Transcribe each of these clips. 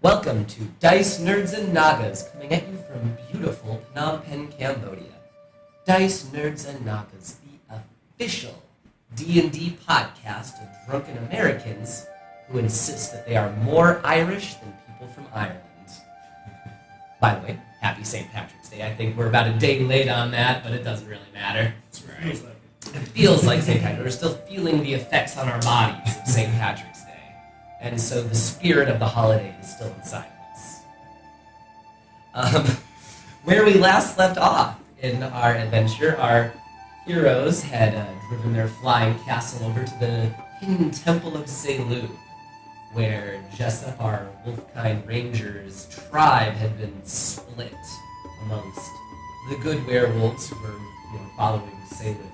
Welcome to Dice, Nerds, and Nagas, coming at you from beautiful Phnom Penh, Cambodia. Dice, Nerds, and Nagas, the official D&D podcast of drunken Americans who insist that they are more Irish than people from Ireland. By the way, happy St. Patrick's Day. I think we're about a day late on that, but it doesn't really matter. That's right. It feels like St. Patrick's. We're still feeling the effects on our bodies of St. Patrick's Day. And so the spirit of the holiday is still inside of us. Where we last left off in our adventure, our heroes had driven their flying castle over to the hidden Temple of Selu, where Jessup, our Wolfkind Rangers tribe, had been split amongst the good werewolves who were following Selu,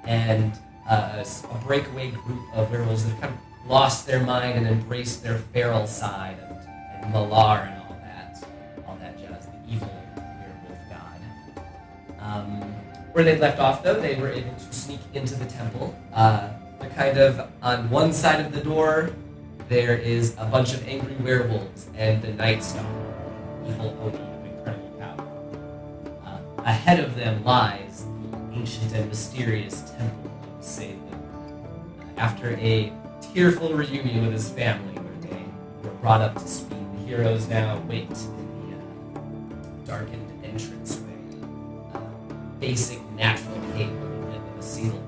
and a breakaway group of werewolves that kind of lost their mind and embraced their feral side, and Malar and all that jazz, the evil werewolf god. Where they left off, though, they were able to sneak into the temple. They're kind of on one side of the door. There is a bunch of angry werewolves and the Nightstalker, evil Oni of incredible power. Ahead of them lies the ancient and mysterious temple of Selu. After a tearful reunion with his family, where they were brought up to speed, the heroes now wait in the darkened entranceway, basic natural cave with a seal.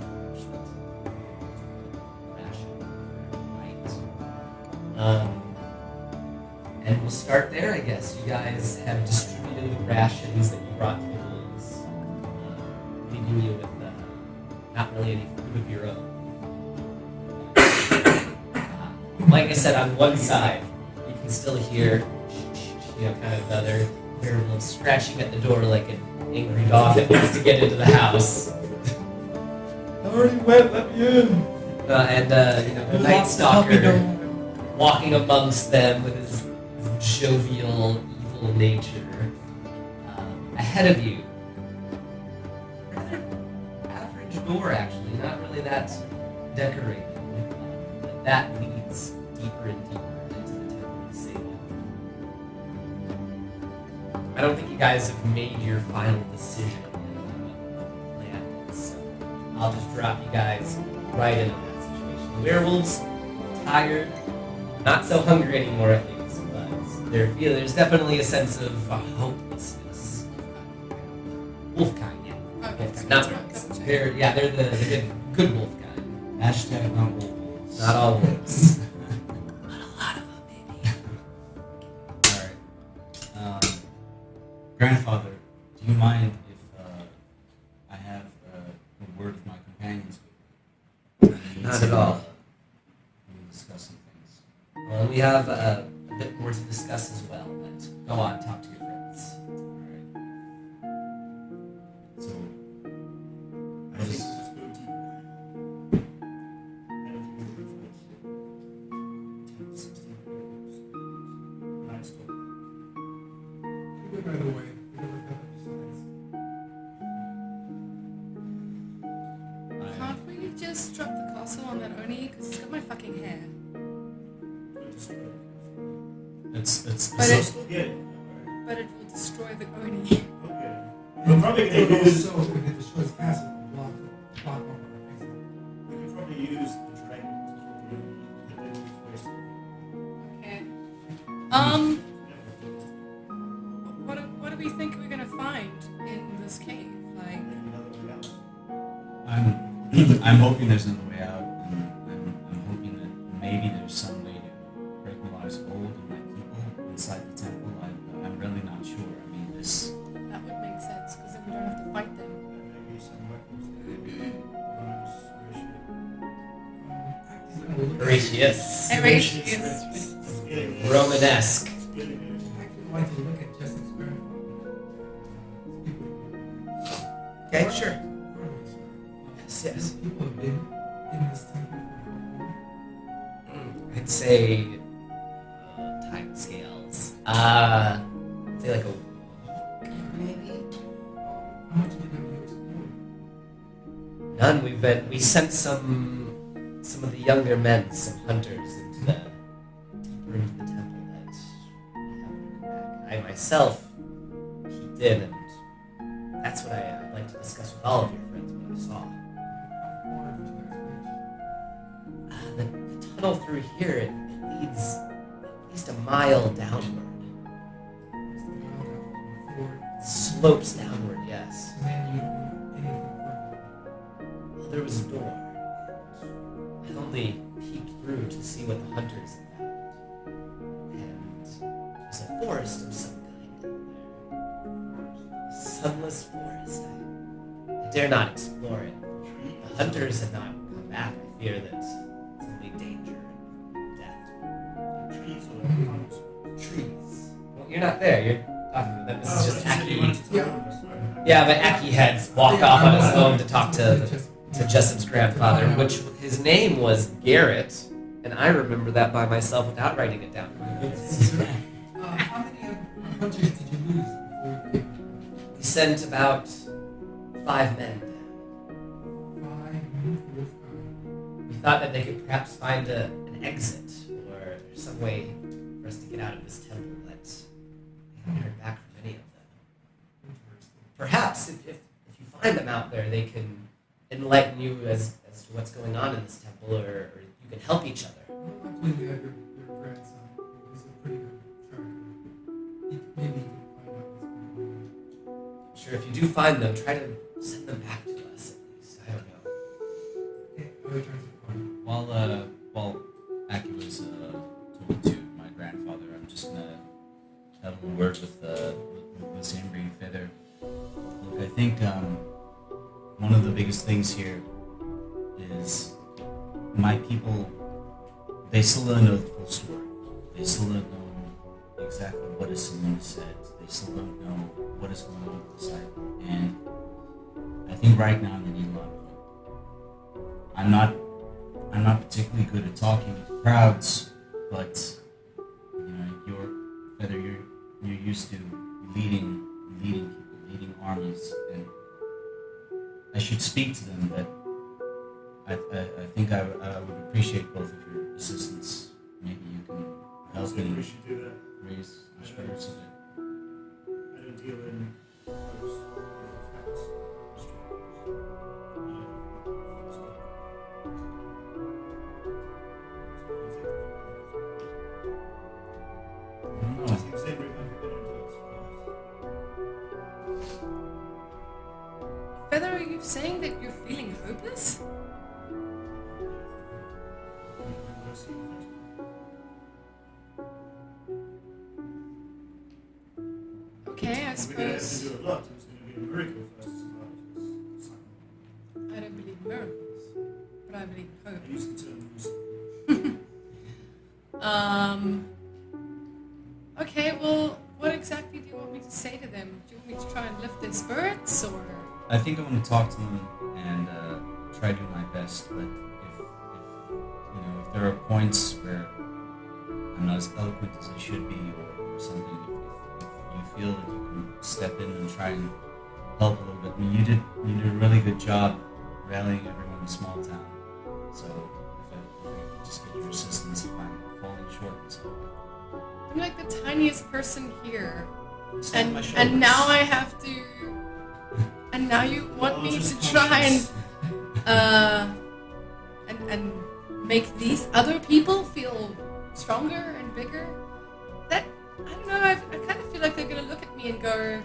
And we'll start there, I guess. You guys have distributed the rations that you brought to the wolves, leaving you with not really any food of your own. Like I said, on one side, you can still hear, kind of the other werewolf scratching at the door like an angry dog that wants to get into the house. I already went, let me in. And the Nightstalker walking amongst them with his jovial, evil nature. Ahead of you, rather average door, actually, not really that decorated. But that leads deeper and deeper into the Temple of Satan. I don't think you guys have made your final decision on what the plan is, so I'll just drop you guys right into that situation. The werewolves, tired, not so hungry anymore at least, but there's definitely a sense of hopelessness. Wolfkind, yeah. Okay, Wolfkind, not wolves. They're the good wolf kind. Hashtag not wolves. Not all wolves. But a lot of them, maybe. Alright. Grandfather, do you mind if I have a word with my companions? Not at all. We'll discuss some things. Well, we have a bit more to discuss as well, but go on, talk to your friends. Alright. So, I just... By the way, we never got besides. Can't we just drop the castle on that Oni? Because it's got my fucking hair. But it will destroy the Oni. Okay. We're probably going to use. So if it destroys the castle, block off our face. We could probably use the dragon to get them first. Okay. What do we think we're gonna find in this cave? Like, I'm hoping there's another way out, and I'm hoping that maybe there's some way to break Malar's hold and my people inside the temple. I'm really not sure. I mean, this... that would make sense, because then we don't have to fight them. Maybe some weapons. Horatius. Horatius. Romanesque. I actually like to look at Jessup's grandfather. Okay, sure. Yes. People have been in this temple for how long? I'd say time scales. I'd say like a week, maybe. How much did you explore? None. We sent some of the younger men, some hunters, into the temple that I myself peeked in, and that's what I'd like to discuss with all of your friends what I saw. The tunnel through here, it leads at least a mile downward. Slopes downward, yes. Well, there was a door. I only peeked through to see what the hunters had found. And there's a forest of some kind down there. A sunless forest. I dare not explore it. The hunters have not come back. I fear that it's only danger and death. Trees or Trees. Well, you're not there. You're talking to them. This is just Aki. Yeah. Yeah, but Aki had walked off on his own to talk to Jessup's grandfather, which his name was Garrett, and I remember that by myself without writing it down. How many hunters did you lose before you came? We sent about 5 men down. 5 men. We thought that they could perhaps find an exit or some way for us to get out of this temple, but we haven't heard back from any of them. Perhaps if you find them out there, they can enlighten you as to what's going on in this temple, or you can help each other. Luckily, we have your grandson. He's a pretty good character. Maybe he can find out what's going on. Sure, if you do find them, try to send them back to us at least. I don't know. Okay, I'll return to the party. While Aki was talking to my grandfather, I'm just gonna have a little word with Zambri and Feather. Look, I think one of the biggest things here is my people, they still don't know the full story. They still don't know exactly what a Selena said. They still don't know what is going on with the site. And I think right now they need a lot of help. I'm not particularly good at talking to crowds, but you're used to leading people, leading armies, and I should speak to them, but I think I would appreciate both of your assistance. Maybe you can help me We should do that. raise our spirits a bit. I don't deal in those facts. I think Zambri might be better to Feather, are you saying that you're feeling hopeless? Okay, I We're going to have to suppose. do a lot. It's going to be a miracle for us to survive this cycle. I don't believe in miracles, but I believe in I hope. use the term loosely. Okay, well, what exactly do you want me to say to them? Do you want me to try and lift their spirits, or? I think I want to talk to them and try to do my best, but if there are points where I'm not as eloquent as I should be, or something, if you feel that you can step in and try and help a little bit. I mean, you did a really good job rallying everyone in a small town. So if I could just get your assistance if I'm falling short in some way. I'm like the tiniest person here, Stand on my and shoulders. now I have to. And now you want me to try and make these other people feel stronger and bigger? That, I don't know, I kind of feel like they're gonna look at me and go,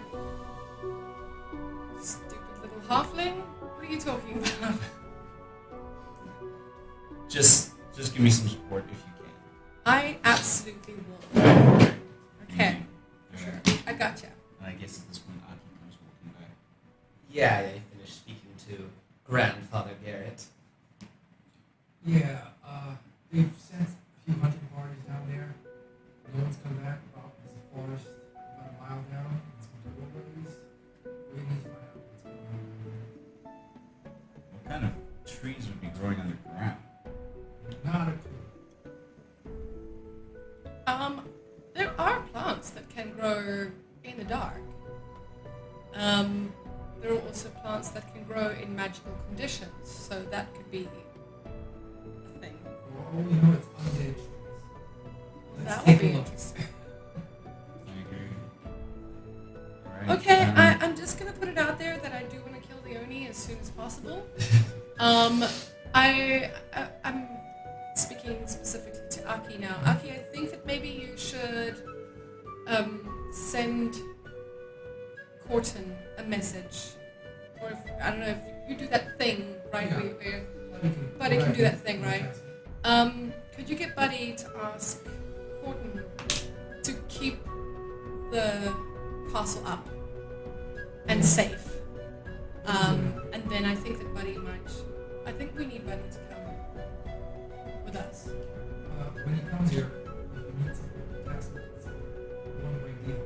stupid little halfling? What are you talking about? Just give me some support if you can. I absolutely will. Okay, sure. I gotcha. And I guess at this point, Aki comes walking back. Yeah, you finished speaking to Grandfather Garrett. Yeah, they've sent a few hunting parties down there. No one's come back. There's a forest about a mile down. It's some doorways. We need to find out what's going on down What kind of trees would be growing underground? there. Not a clue. There are plants that can grow in the dark. There are also plants that can grow in magical conditions, so that could be a thing. For all we know, it's undead trees. Let's That would take be a look. interesting. I agree. Okay, I'm just gonna put it out there that I do want to kill the Oni as soon as possible. I'm speaking specifically to Aki now. Aki, I think that maybe you should send Corton a message, or if, I don't know if you do that thing, right? Yeah. Where Buddy can do that thing, right? Could you get Buddy to ask Corton to keep the castle up and safe? And then I think that Buddy might. I think we need Buddy to come with us. When he comes here, he needs to pass the one-way deal.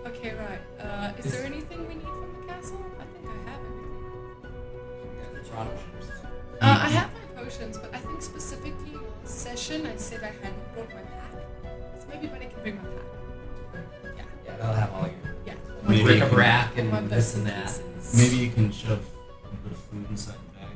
Okay, right. Is there anything we need from the castle? I think I have everything. I have my potions, but I think specifically last session I said I hadn't brought my pack. So maybe Buddy can bring my pack. Yeah, they'll have all your Yeah. Maybe bric you a can- brac My and bits this and that. pieces. Maybe you can shove a bit of food inside the bag.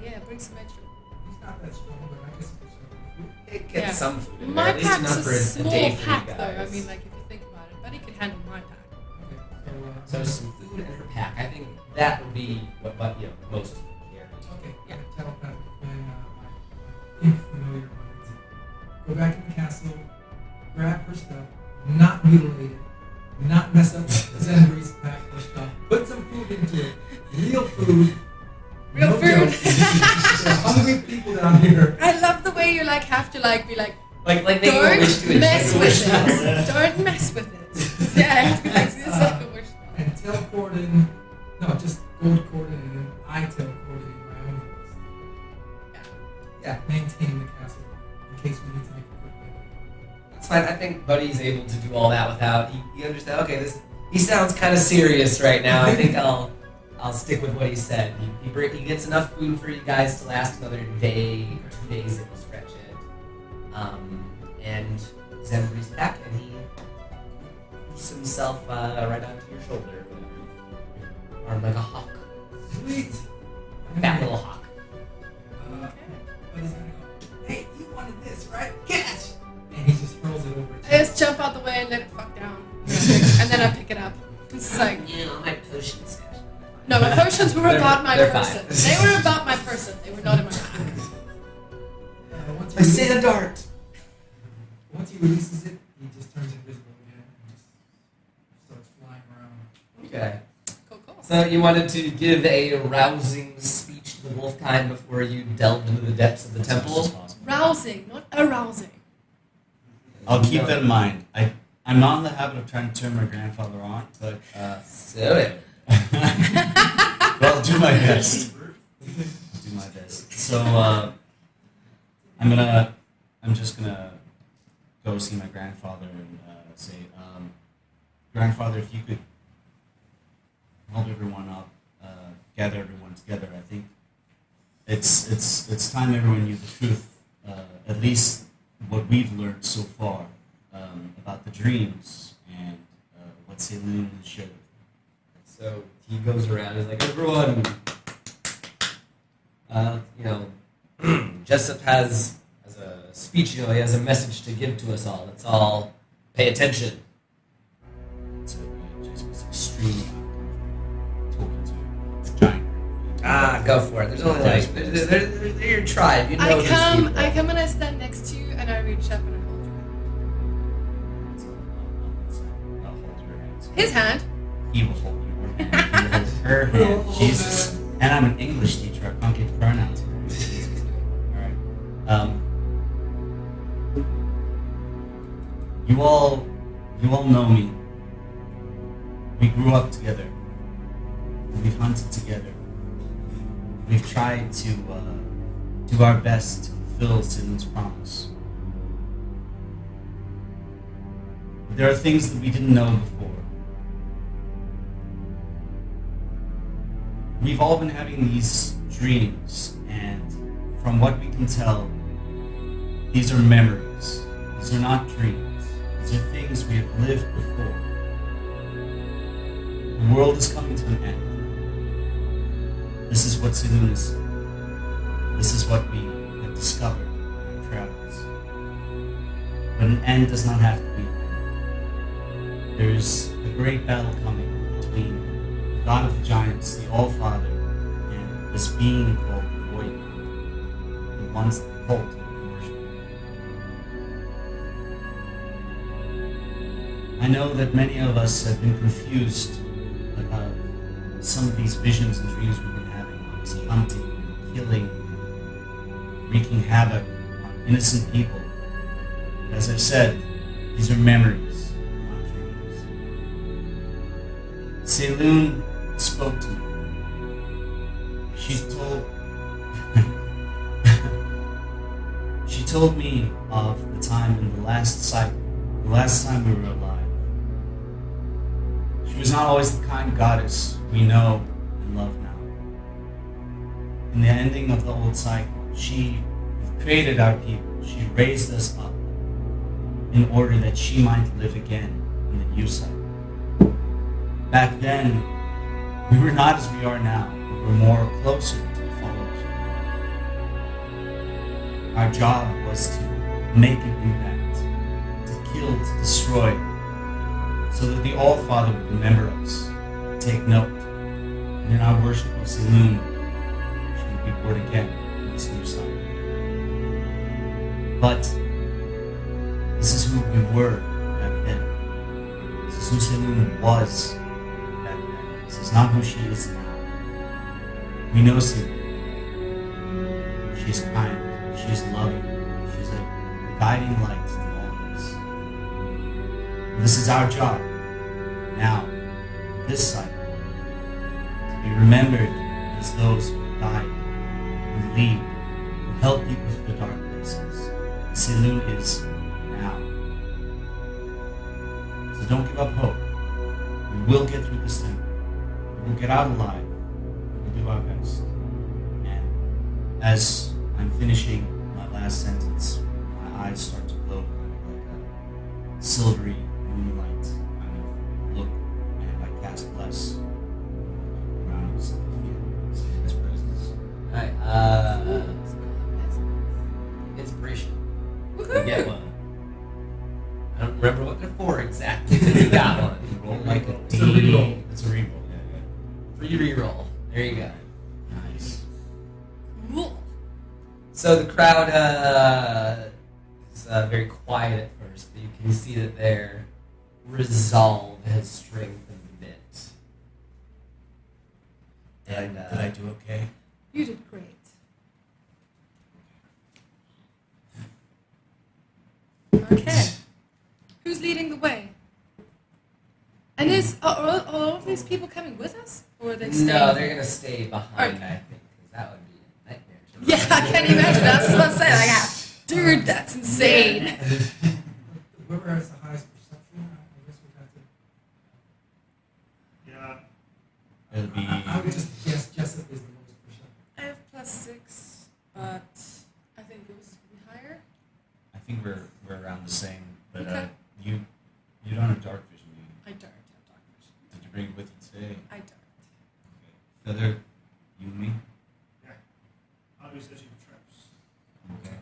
Yeah, bring some extra. He's not that strong, but I guess he can show you. It gets Yeah. some food in there, My at least pack's enough a for a small day for pack, you though. I guys. mean, like if you think about it, Buddy could handle my pack. Okay, So some food in her pack. I think that would be what most carry. okay, Yeah. telepathic when my infamiliar ones go back in the castle, grab her stuff, not mutilate it, not mess up Zenbri's pack or stuff, put some food into it, real food. Real no food. jokes. There are hungry people down here. I love the way you like have to like be like, Like they don't wish to mess enjoy with yourself. it. Don't mess with it. Yeah, I have to be like, this is like a wish. And tell Corden, no, just gold Corden, and then I tell Corden in my own voice. Yeah. Maintain the castle in case we need to make a quick thing. That's fine. I think Buddy's able to do all that without. He understands. Okay, he sounds kind of serious right now. I think I'll stick with what he said. He gets enough food for you guys to last another day or 2 days if you stretch it. And Zembri's back, and he puts himself right onto your shoulder, armed like a hawk, Sweet. fat little hawk. But he's gonna go, hey, you wanted this, right? Catch! And he just hurls it over I just jump out the way and let it fuck down. And then I pick it up. It's like, My potions. no, my potions were about my They're person. fine. They were about my person. They were not in my pack. Once My sand dart. Once he releases it, he just turns invisible again and just starts flying around. Okay. Cool. So you wanted to give a rousing speech to the wolf kind before you delved into the depths of the As much temple? as possible. Rousing, not arousing. I'll keep that in mind. I'm not in the habit of trying to turn my grandfather on, but So well, I'll do my best. I'll do my best. So I'm just gonna go see my grandfather and say, grandfather, if you could help everyone up, gather everyone together. I think it's time everyone knew the truth, at least what we've learned so far about the dreams and what Saloon showed. So he goes around. He's like, everyone, Jessup has a speech. He has a message to give to us all. Let's all pay attention. So just was extremely talking to a giant. Go for it. There's only like they're your tribe. You know I these come people. and I stand next to you and I reach up and I hold your hand. I'll hold your hands. His hand. He will hold your hand. He will hold her hand. Jesus. And I'm an English teacher. I can't get pronouns. Alright. You all know me. We grew up together. We've hunted together. We've tried to do our best to fulfill Sidon's promise. But there are things that we didn't know before. We've all been having these dreams, and from what we can tell, these are memories. These are not dreams. These are things we have lived before. The world is coming to an end. This is what Saloon is. This is what we have discovered in our travels. But an end does not have to be. There's a great battle coming between the god of the giants, the All-Father, and this being called the Void, who wants the cult to worship. I know that many of us have been confused about some of these visions and dreams we've been having, obviously hunting, killing, wreaking havoc on innocent people. But as I've said, these are memories, not dreams. Saloon spoke to me. She told me of the time in the last cycle, the last time we were alive. She was not always the kind goddess we know and love now. In the ending of the old cycle, she created our people. She raised us up in order that she might live again in the new cycle. Back then, we were not as we are now. We were more closer to the followers. Our job was to make an impact, to kill, to destroy, so that the All-Father would remember us, take note, and in our worship of Saloon, she would be born again in this new cycle. But this is who we were back then. This is who Saloon was back then. This is not who she is now. We know Saloon. She is kind. She is loving. She's a guiding light to all of us. This is our job now, this cycle, to be remembered as those who guide, who lead, who help people through the dark places. Saloon is now. So don't give up hope. We will get through this thing. We will get out alive. We'll do our best. And as I'm finishing my last sentence, my eyes start to glow kind of like a silvery moonlight kind of look, and I cast bless around us in the field. Stay in his presence. Alright, inspiration. You get one. I don't remember what they're for exactly, but you got one. You roll like a It's a reroll. It's a reroll, yeah. Free reroll. There you go. Nice. Cool. So the crowd is very quiet at first, but you can see that their resolve has strengthened a bit. And Did I do okay? You did great. Okay. Who's leading the way? And are all of these people coming with us? Or are they staying? No, they're going to stay behind, Okay. I think, because that would be a nightmare. Yeah, I can't imagine. I was just about to say, like, dude, that's insane. Whoever has the highest perception, I guess would have to. Yeah. It'll be. I would just guess Jessup is the most perception. I have +6, but I think it was higher. I think we're around the same, but Okay. you don't have dark vision, do you? I don't have dark vision. Did you bring it with you today? I don't. Okay. Feather, you and me? I'll be searching for traps. Okay.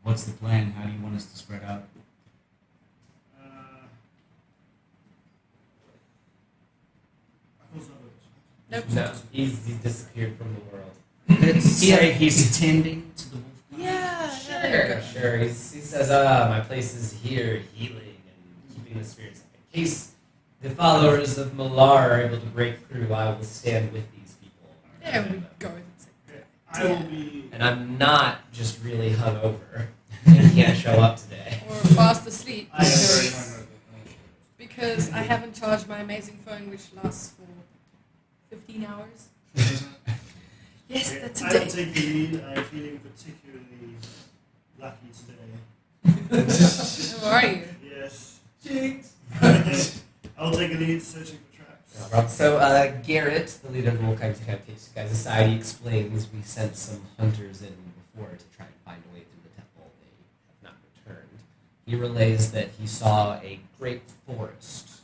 What's the plan? How do you want us to spread out? Who's not with us? Nope. No, he's disappeared from the world. He's attending to the wolf. Yeah. Sure. He says, my place is here, healing and keeping the spirits up. In case the followers of Malar are able to break through, I will stand with these people. There we go. Okay. I will be. And I'm not just really hungover and can't show up today. Or fast asleep. I am very Because, hungry. because I haven't charged my amazing phone, which lasts for 15 hours. Yes, Okay, that's a I will day. take the lead. I'm feeling particularly lucky today. How are you? Yes. Jinx. I'll take a lead searching for traps. So Garrett, the leader of the Wolfkind Camp, takes you guys aside. He explains we sent some hunters in before to try and find a way through the temple. They have not returned. He relays that he saw a great forest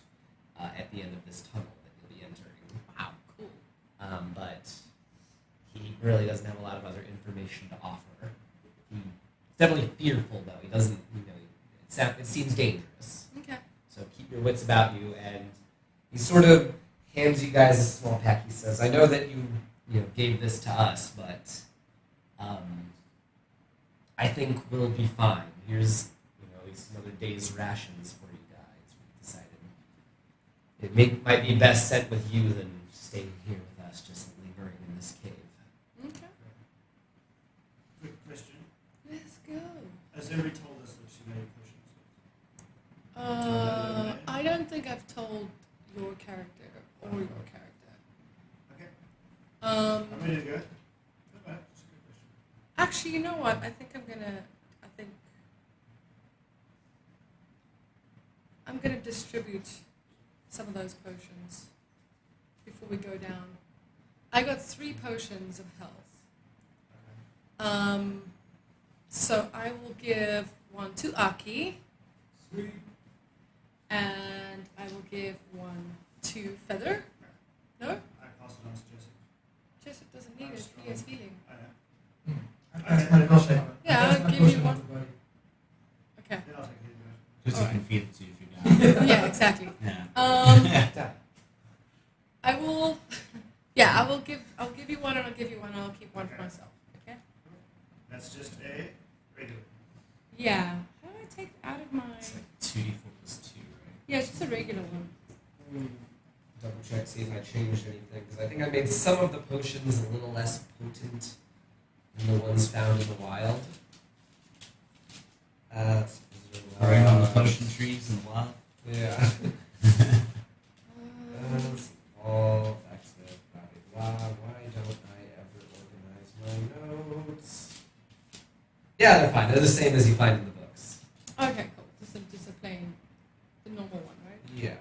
at the end of this tunnel that you'll be entering. Wow, cool. But he really doesn't have a lot of other information to offer. He's definitely fearful, though. He doesn't, it seems dangerous. Okay. So keep your wits about you, and he sort of hands you guys a small pack. He says, "I know that you gave this to us, but I think we'll be fine. Here's at least another day's rations for you guys." We decided it might be best sent with you than staying here with us, just lingering in this cave. Okay. Quick question. Let's go. Has Emery told us that she made potions? I don't think I've told your character or your character. Okay. Um, I'm ready to go. Alright, that's a good question. Actually, you know what? I think I'm gonna distribute some of those potions before we go down. I got 3 potions of health. So I will give one to Aki, Sweet. and I will give one to Feather. No? I pass it on to Jessica. Jessup doesn't need it. He has healing. I know. I passed my potion. Yeah, I passed I'll my give you potion one. on to Buddy. Okay. Then I'll take it. Because you Alright. can feed it to you if you're down. Yeah, exactly. Yeah. I will. Yeah, I'll give you one, and I'll give you one, and I'll keep one for myself. Okay. That's just a regular. Yeah. How do I take it out of my? It's like 2d4 plus 2, right? Yeah, it's just a regular one. Double check, see if I changed anything, because I think I made some of the potions a little less potent than the ones found in the wild. Right on the potion trees and wild. Yeah. All X-Men, blah, blah, blah. Why don't I ever organize my notes? Yeah, they're fine. They're the same as you find in the books. Okay, cool. Just a plain, the normal one, right? Yeah.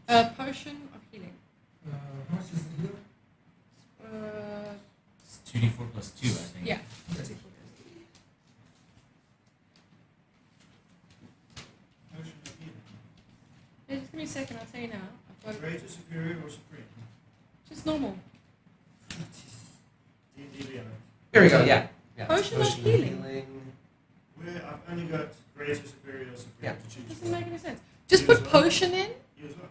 Okay. Potion of healing. How much is the heal? It's 2d4 plus 2, I think. Yeah. Potion of healing. Yeah, just give me a second. I'll tell you now. I've got it. Greater, superior, or supreme? Just normal. D&D Leo. Here we go, yeah. Potion of healing. Where I've only got greater, superior, or supreme Yeah. to choose Doesn't from. make any sense. Just You put as well? potion in. You as well.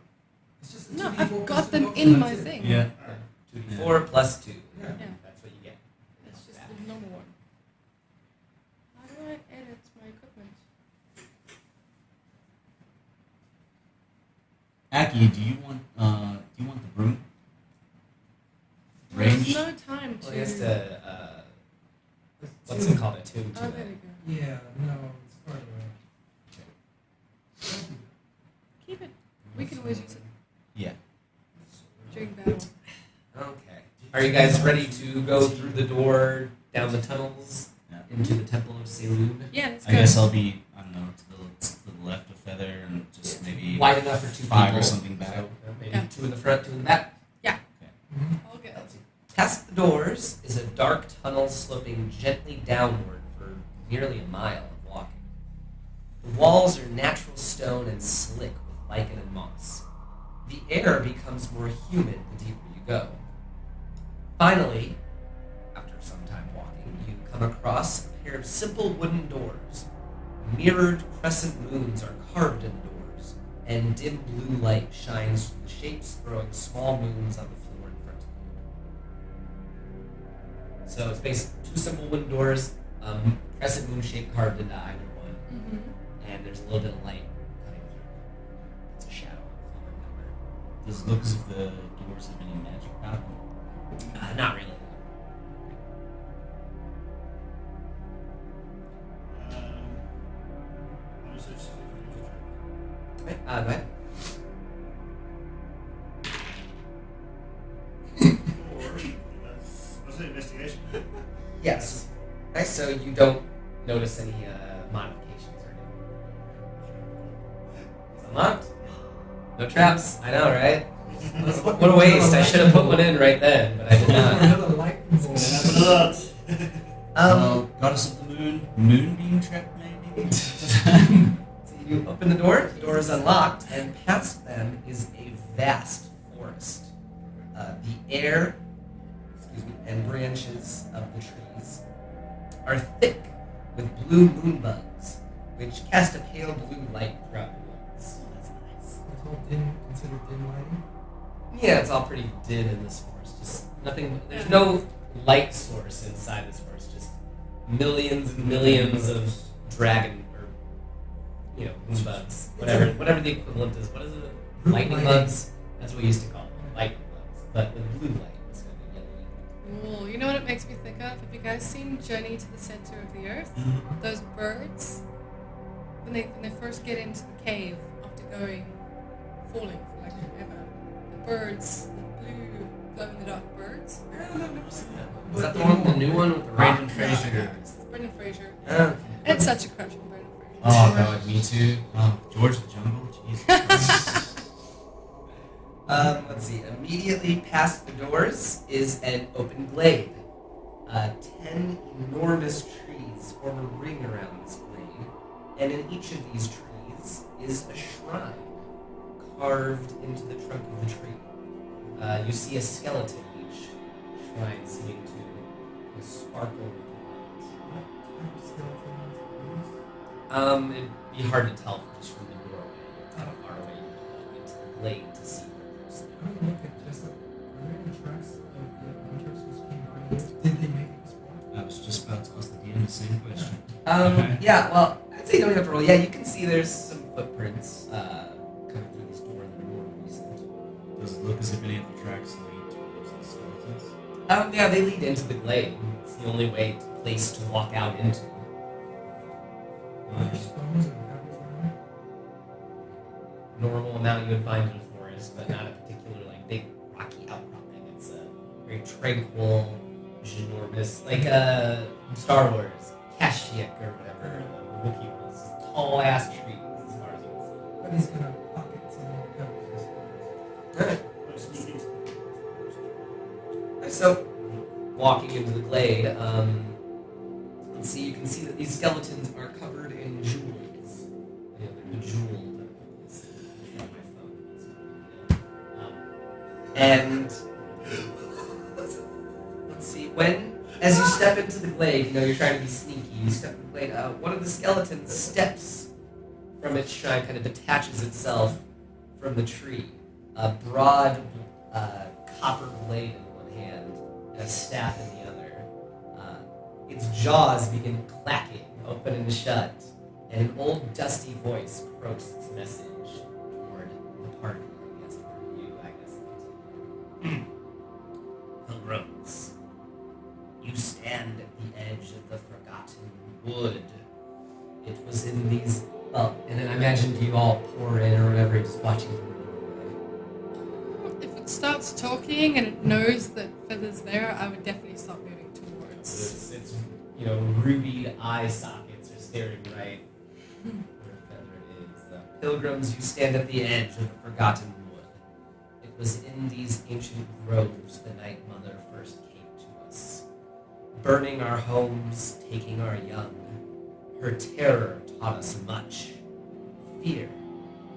It's just a No, 2d4 I've plus got the them potion, in my that's it. thing. Yeah. Alright. 2d4 plus 2. Yeah. That's what you get. It's just the normal one. How do I edit my equipment? Aki, do you want the broom? There's Ranged? no time Well, to. he has to, It's what's two. it called? Attune to Oh, it. there we go. Yeah, no, it's part of it. Keep it. We can always use it Yeah. during battle. Okay. Are you guys ready to go through the door, down the tunnels, Yeah. into the Temple of Selune? Yeah, let's I go. guess I'll be, I don't know, to the left of Feather and just maybe Wide enough for 2 5 people. or something back. So, maybe Yeah. 2 in the front, 2 in the back. Mhm. All good. Past the doors is a dark tunnel sloping gently downward for nearly a mile of walking. The walls are natural stone and slick with lichen and moss. The air becomes more humid the deeper you go. Finally, after some time walking, you come across a pair of simple wooden doors. Mirrored crescent moons are carved in the doors, and dim blue light shines through the shapes, throwing small moons on the floor in front of you. So it's basically 2 simple wooden doors, crescent moon shape carved into either one, Mm-hmm. and there's a little bit of light cutting through. It's a shadow on the floor number. Does it look as if the doors have any magic about them? Not really. What is it? Okay, go ahead. 4. What's it? Investigation? Yes. Okay, so you don't notice any modifications or anything. It's unlocked. No traps. I know, right? What a waste. I should have put one in right then, but I did not. Another lightning bolt. Goddess of the Moon, moonbeam trap maybe? So you open the door is unlocked, and past them is a vast forest. The air, and branches of the trees are thick with blue moon bugs, which cast a pale blue light throughout the woods. Oh, that's nice. It's all dim, considered dim lighting. Yeah, it's all pretty dim in this forest. Just nothing. There's no light source inside this forest. Just millions and millions of dragon or moon bugs. Whatever the equivalent is. What is it? Lightning bugs. That's what we used to call them. Lightning bugs, but with blue light instead of yellow. Cool. You know what it makes me think of? Have you guys seen Journey to the Center of the Earth? Those birds, when they first get into the cave after falling for like forever, the birds, the blue glow-in-the-dark birds. Is that the one, the new one with the Brandon Fraser. It's Brendan Fraser. Okay. It's such a crush on Brendan Fraser. Oh god, me too. Oh, George the Jungle. Jesus. Let's see. Immediately past the doors is an open glade. 10 enormous trees form a ring around this glade, and in each of these trees is a shrine carved into the trunk of the tree. You see a skeleton in each shrine seeming to sparkle with light. It'd be hard to tell just from the doorway. It's kind of far away. You have to walk into the glade to see where there's. I'm gonna look at Jessup. Are there any tracks of the hunters who came by here? Did they make it this far? I was just about to ask the DM the same question. Yeah, well, I'd say you don't have to roll. Yeah, you can see there's some footprints coming through this door that are more recent. Does it look as if any of the tracks lead towards the skeletons? Yeah, they lead into the glade. It's the only place to walk out into. Are there stones and pebbles around? Normal amount you would find in a forest, but not a particular big rocky outcropping. It's a very tranquil, ginormous, like Star Wars, Kashyyyk or whatever. The Wookiee was tall ass trees as far as you can see. But he's gonna pocket some more pebbles and stones. Alright. I'm sneaking to the first. So, walking into the glade, let's see, you can see that these skeletons are covered in jewels. They're bejeweled. It's on my phone. And let's see, as you step into the glade, you're trying to be sneaky. You step in the glade. One of the skeletons steps from its shrine, kind of detaches itself from the tree. A broad copper blade in one hand and a staff in the other. Its jaws begin clacking, open and shut, and an old dusty voice croaks its message toward the party. I guess toward you, I guess. Pilgrims, you stand at the edge of the forgotten wood. It was in these. Well, and then I imagine you all pour in or whatever, just watching from the doorway. If it starts talking and it knows that Feather's there, I would definitely start moving towards. It's ruby eye sockets are staring right where Feather is. Pilgrims, you stand at the edge of the forgotten wood. It was in these ancient groves the Night Mother first came to us, burning our homes, taking our young. Her terror taught us much: fear,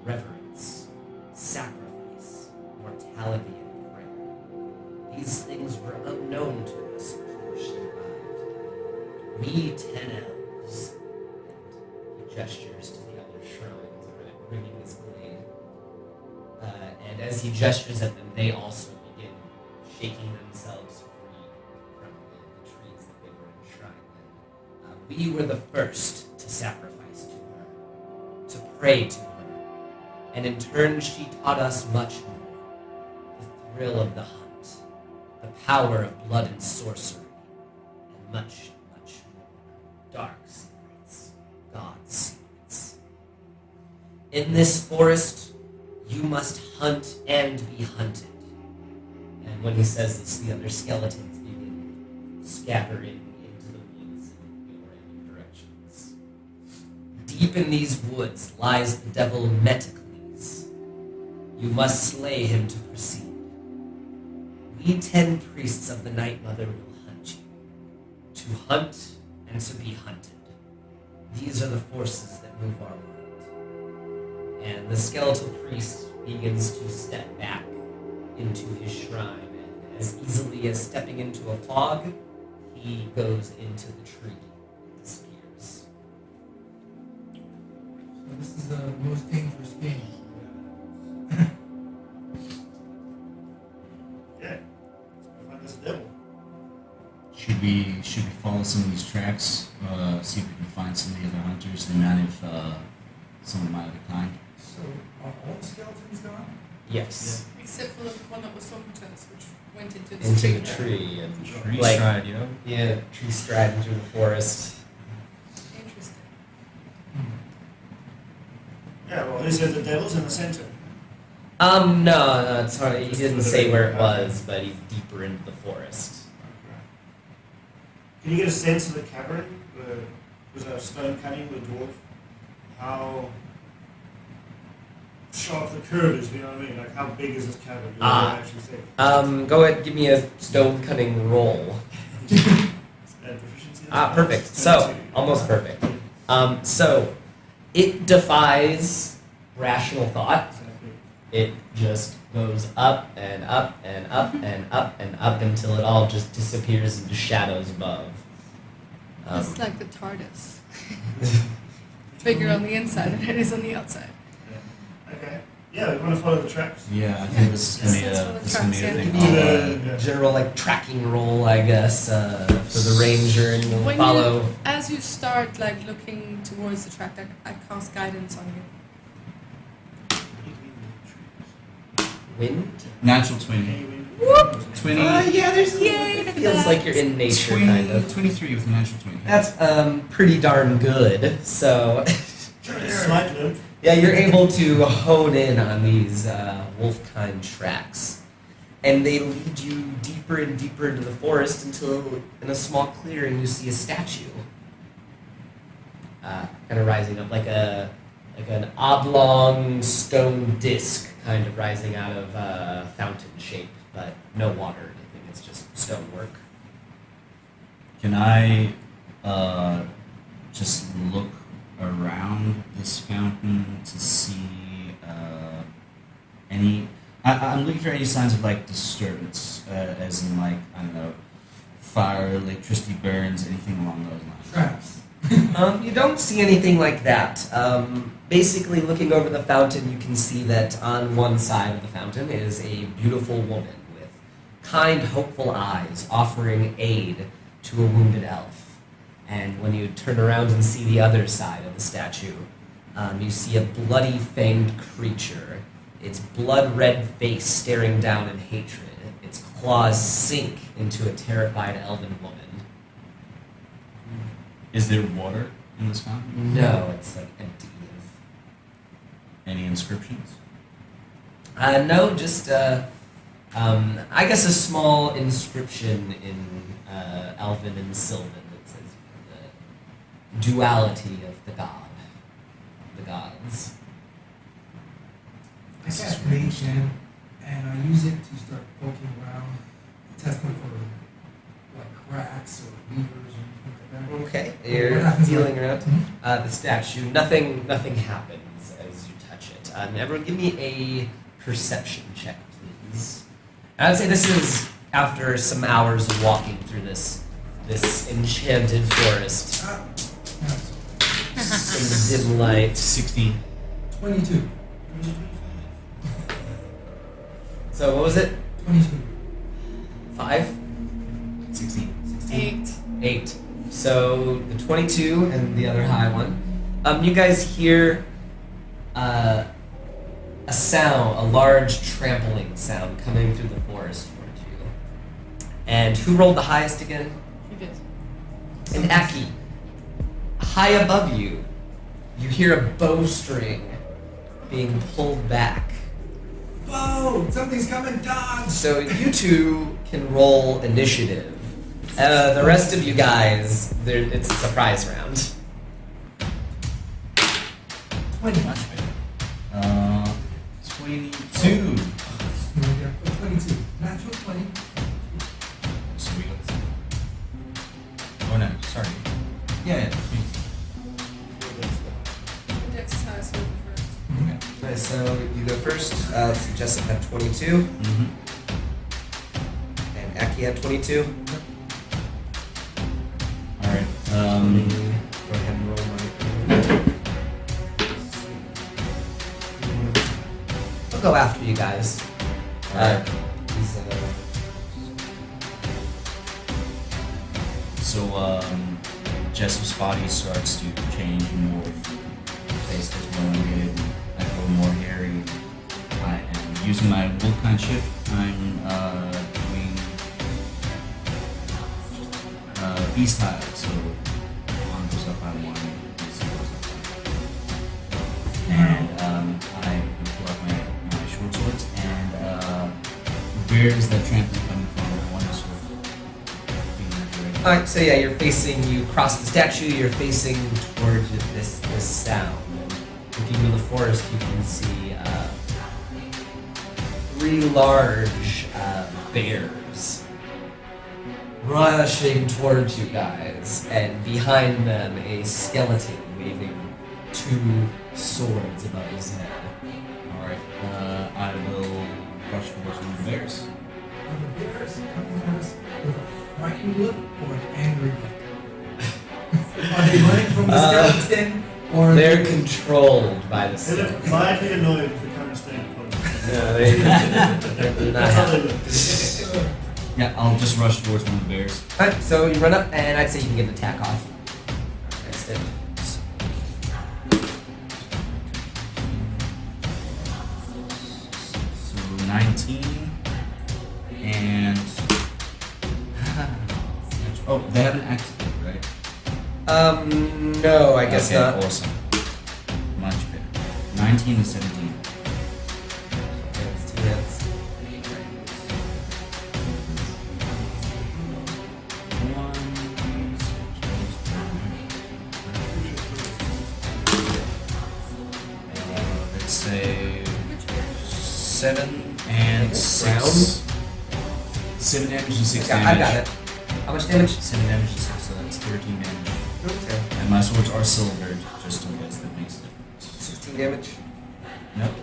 reverence, sacrifice, mortality, and prayer. These things were unknown to us before she arrived. We 10 elves, and he gestures to the other shrines ringing this glade. And as he gestures at them, they also begin shaking themselves free from the trees that they were enshrined in. We were the first to sacrifice to her, to pray to her, and in turn she taught us much more. The thrill of the hunt, the power of blood and sorcery, and much, much more. Dark secrets, God's secrets. In this forest, you must hunt and be hunted. And when he says this, the other skeletons begin scattering into the woods in random directions. Deep in these woods lies the devil Metacles. You must slay him to proceed. We 10 priests of the Night Mother will hunt you. To hunt and to be hunted. These are the forces that move our world. And the skeletal priest begins to step back into his shrine, and as easily as stepping into a fog, he goes into the tree and disappears. the most dangerous game. Yeah. I find this devil. Should we follow some of these tracks? See if we can find some of the other hunters. They might have some of my other kind. So, are all the skeletons gone? Yes. Except for the one that was talking to us, which went into the Into tree. the tree and Tree like stride, yo. yeah, tree striding through the forest. Interesting. Yeah, well, who said the devil's in the center? No, it's hard. He didn't say where it was, but he's deeper into the forest. Can you get a sense of the cavern? Was a stone cutting with dwarf? How sharp the curve is, you know what I mean? Like, how big is this cavern? You actually say. Go ahead, give me a stone cutting roll. Proficiency? Perfect. So, almost perfect. So, it defies rational thought. It just goes up and up and up and up and up until it all just disappears into shadows above. It's like the TARDIS. Bigger on the inside than it is on the outside. Okay. Yeah, we want to follow the tracks. Yeah, I think this is gonna be That's a for the this is gonna be a tracks, thing. Give me Yeah. a general like tracking roll, I guess, for the ranger, and you'll When follow. as you start like looking towards the track, I cast guidance on you. Wind. Natural 20. 20. Yeah, there's Yay, it look at feels that. like you're in nature, 20 kind of. 23 with a natural 20. That's pretty darn good. So, Slight limp. yeah, you're able to hone in on these wolf-kind tracks, and they lead you deeper and deeper into the forest until, in a small clearing, you see a statue, kind of rising up like an oblong stone disc, kind of rising out of fountain shape, but no water. I think it's just stonework. Can I just look around this fountain to see any? I'm looking for any signs of like disturbance, as in like I don't know, fire, electricity burns, anything along those lines. Traps. You don't see anything like that. Basically, looking over the fountain, you can see that on one side of the fountain is a beautiful woman with kind, hopeful eyes offering aid to a wounded elf. And when you turn around and see the other side of the statue, you see a bloody fanged creature, its blood-red face staring down in hatred. Its claws sink into a terrified elven woman. Is there water in this fountain? No, it's like empty. Any inscriptions? No, just I guess a small inscription in Elven and Sylvan that says the duality of the gods. I cast Mage Hand, and I use it to start poking around, testing for like cracks or levers or anything like that. Okay, What you're happens feeling when- around the statue. Nothing happens as you touch it. Everyone, give me a perception check, please. I would say this is after some hours of walking through this enchanted forest Nice. in the dim light. 16. 22. So what was it? 22. 5? 16. 8. 8. So the 22 and the other high one. You guys hear a sound, a large trampling sound coming through the forest towards you. And who rolled the highest again? You did. And Aki. High above you, you hear a bowstring being pulled back. Whoa! Something's coming, dodge! So you two can roll initiative. The rest of you guys, it's a surprise round. 20. 22. 22. Natural 20. So we got. Oh no, sorry. Yeah. Dex is highest, so you go first. Nice, so you go first. Jessup had 22, Mm-hmm. and Aki had 22. All right. Go ahead and roll my. He'll go after you guys. Alright. He's So, Jessup's body starts to change and morph. Face gets more elongated. I grow more hairy. I am using my wolfkind shift. I'm doing beast style. So, one goes up by one, beast goes up by one. And I pull out my short swords and where is that trampling coming from? I want to sort of be in that direction. Alright, so yeah, you cross the statue, you're facing toward this sound. And looking into the forest, you can see 3 large bears rushing towards you guys, and behind them a skeleton waving 2 swords above his head. Alright, I will rush towards one of the bears. Are the bears coming at us with a frightened look or an angry look? Are they running from the skeleton, or They're controlled by the They skeleton. look mildly annoyed if they kind of staying close. No, they're not That's how happy. they look. Yeah, I'll just rush towards one of the bears. Alright, so you run up, and I'd say you can get an attack off. That's it. So 19 and oh, they have an accident, right? No, I guess Okay, not. Awesome. Much better. 19 and 17. That's 2 hits. Let's say 7 and 6. Round? 7 damage and 6 Okay, damage. I got it. How much damage? 7 damage and 6, so that's 13 damage. Okay. And my swords are silvered, just in case that makes a difference. 16 damage. Nope.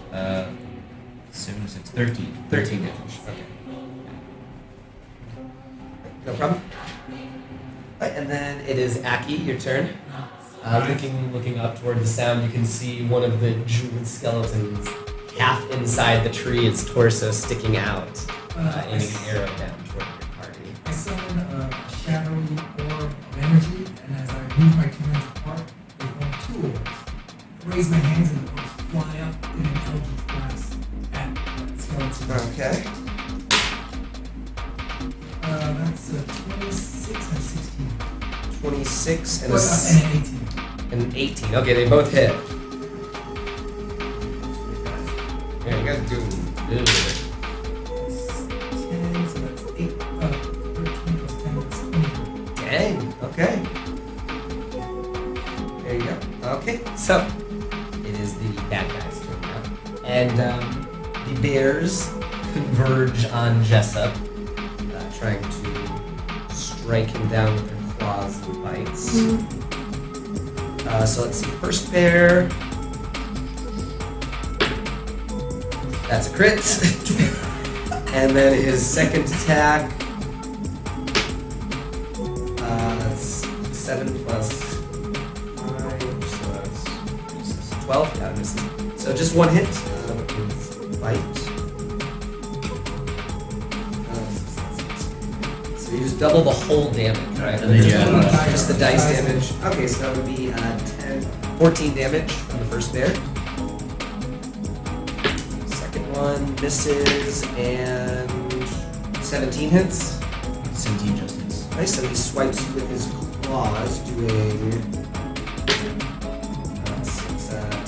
7 and 6, 13. 13 damage. Okay. No problem. Right, and then it is Aki, your turn. Looking up toward the sound, you can see one of the jeweled skeletons half inside the tree, its torso sticking out, aiming an arrow down toward your party. I summon a shadowy orb of energy, and as I move my 2 hands apart, they form 2 orbs. I raise my hands and the orbs fly up in an eldritch blast at the skeleton. Okay. That's 26 and 16. 26 and, And an 18. and an 18. Okay, they both hit. Yeah, you guys do good. 10, so that's 8, 13 plus 10, that's 20. Dang, okay. There you go. Okay, so it is the bad guys' turn now. And the bears converge on Jessup, trying to strike him down with their claws and bites. So let's see. First bear. That's a crit. And then his second attack. That's 7 plus 5, so that's 12. Yeah, misses. So just 1 hit with his bite. So you just double the whole damage, right? And then Just the dice damage. Okay, so that would be 14 damage from the first bear. Second one misses, and 17 hits. 17 just hits. Nice, so he swipes you with his claws, doing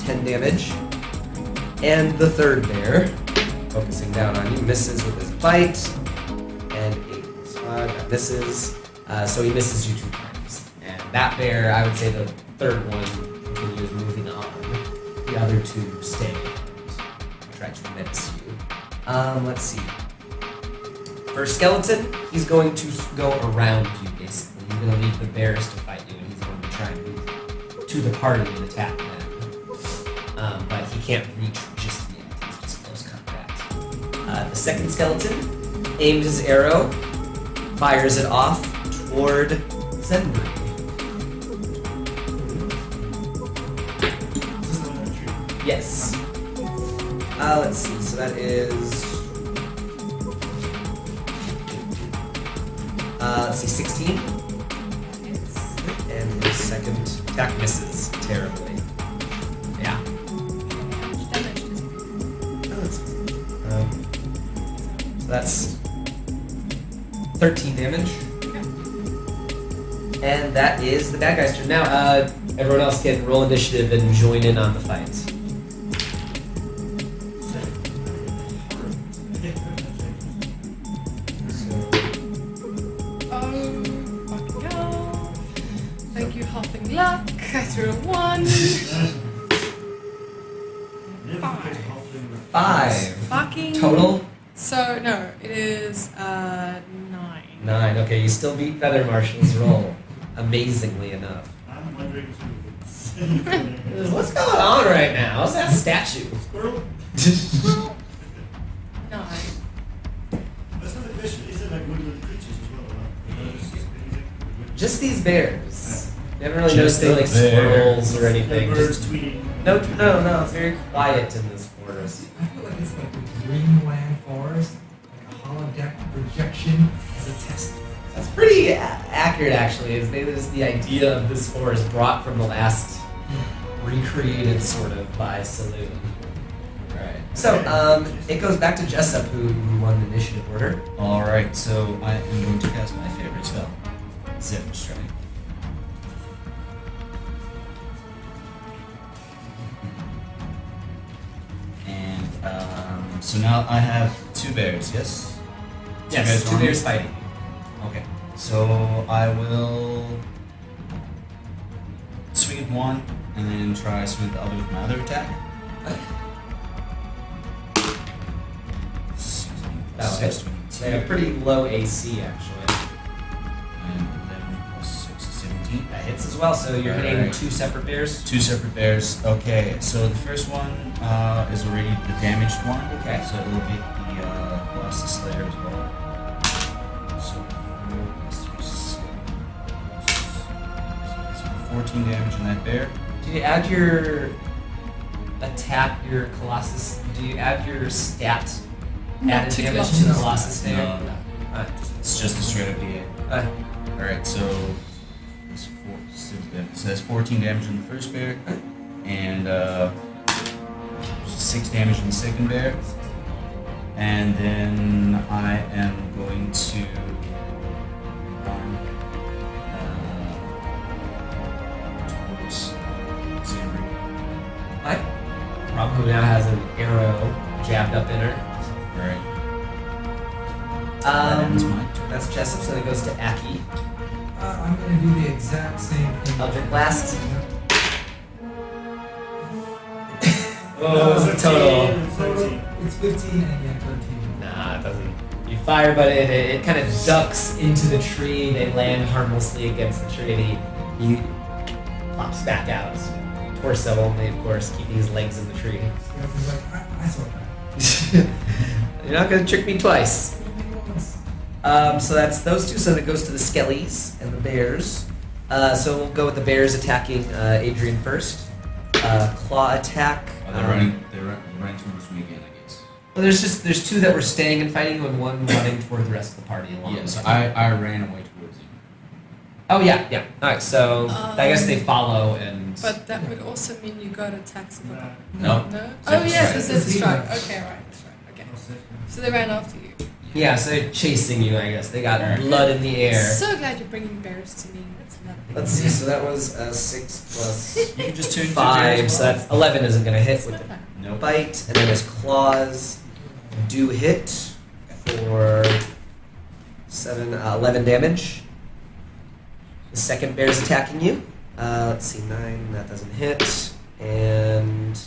10 damage. And the third bear, focusing down on you, misses with his bite, and 8 plus 5, that misses. So he misses you 2 times. And that bear, I would say the third one continues moving on. The other 2 stay and try to miss you. Let's see. For Skeleton, he's going to go around you, basically. He's going to leave the bears to fight you, and he's going to try and move to the party and attack them. But he can't reach just yet. He's just close combat. The second Skeleton aims his arrow, fires it off toward Zenbury. Yes. Let's see. So that is. Let's see, 16. And his second attack misses terribly. Yeah. Damage does it? Oh, so that's 13 damage. Okay. And that is the bad guy's turn. Now, everyone else can roll initiative and join in on the fight. Oh, fucking hell. Thank you, Hopping Luck. I threw a 1. 5. Fucking. Total? So, no, it is 9. 9. Okay, you still beat Feather Marshal's roll. Amazingly enough. I'm wondering What's going on right now? What's that statue? Squirrel? 9. That's not a question. Is it like woodland creatures as well? Just these bears. You haven't really Just noticed the any like squirrels or anything. Birds Just, tweeting. no, it's very quiet in this forest. I feel like it's like the Greenland forest, like a holodeck projection as a test. That's pretty accurate, actually. It's maybe just the idea of this forest brought from the last recreated, sort of, by Saloon. Right. So, it goes back to Jessup, who won the initiative order. Alright, so I am going to cast my favorite spell, Zephyr Strike. And so now I have 2 bears, yes? Yes, two on me? bears fighting. Okay, so I will swing at one and then try swing at the other with my other attack. That'll hit. They have pretty low AC, actually. And 11 plus 6 is 17. That hits as well, so you're hitting Alright. 2 separate bears. 2 separate bears. Okay, so the first one is already the damaged one. Okay. So it will get the Colossus Slayer as well. So 4 plus 3, 14 damage on that bear. Do you add your attack, your Colossus? Do you add your stat Not added to damage to Colossus. the Colossus there? No. Alright. It's just a straight up D8. Alright, so it's so that's 14 damage on the first bear, and 6 damage on the second bear. And then I am going to run towards Zambri. Alright. Rob, who now has an arrow jabbed up in her. Right. That ends my turn. That's Jessup, so it goes to Aki. I'm going to do the exact same thing. Eldritch Blast. Oh, What was the total? It's 15 and yet 13. Nah, it doesn't. You fire, but it kind of ducks into the tree. They land harmlessly against the tree, and he plops back out. Torso only, of course, keeping his legs in the tree. He's like, I saw that. You're not going to trick me twice. Once. So that's those two. So that goes to the Skellies and the Bears. So we'll go with the Bears attacking Adrian first. Claw attack. They're running towards me again, I guess. Well, there's 2 that were staying and fighting, and 1 running toward the rest of the party. Along Yes, with I ran away towards him. Oh yeah. All right. So I guess they follow and. But that would also mean you got attacks of a... No. No? Zephyr Oh, yes, strike. it's Zephyr strike. Okay, right. That's right. Okay. So they ran after you. Yeah, so they're chasing you. I guess they got Alright. blood in the air. So glad you're bringing bears to me. That's lovely. Let's see. So that was 6 plus You can just turn 5. So that's 11 isn't going to hit with the no. bite, and then his claws do hit for 11 damage. The second bear's attacking you. Let's see, 9, that doesn't hit, and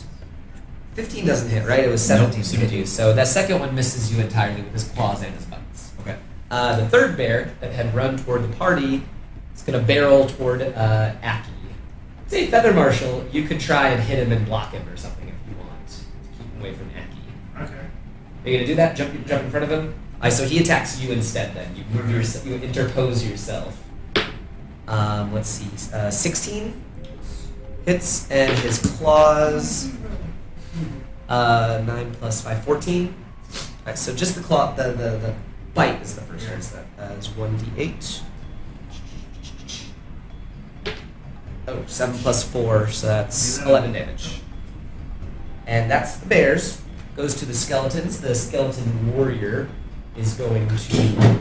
15 doesn't hit, right? It was 17 Nope, to hit you. So that second one misses you entirely with his claws and his bites. Okay. The third bear that had run toward the party is going to barrel toward Aki. Say, Feather Marshal, you could try and hit him and block him or something if you want to keep him away from Aki. Okay. Are you going to do that? Jump in front of him? So he attacks you instead then. You move you interpose yourself. Let's see. 16 hits, and his claws 9 plus 5, 14. Alright, so just the claw, the bite is the first one. So that is 1d8. Oh, 7 plus 4, so that's 11 damage. And that's the bears. Goes to the skeletons. The skeleton warrior is going to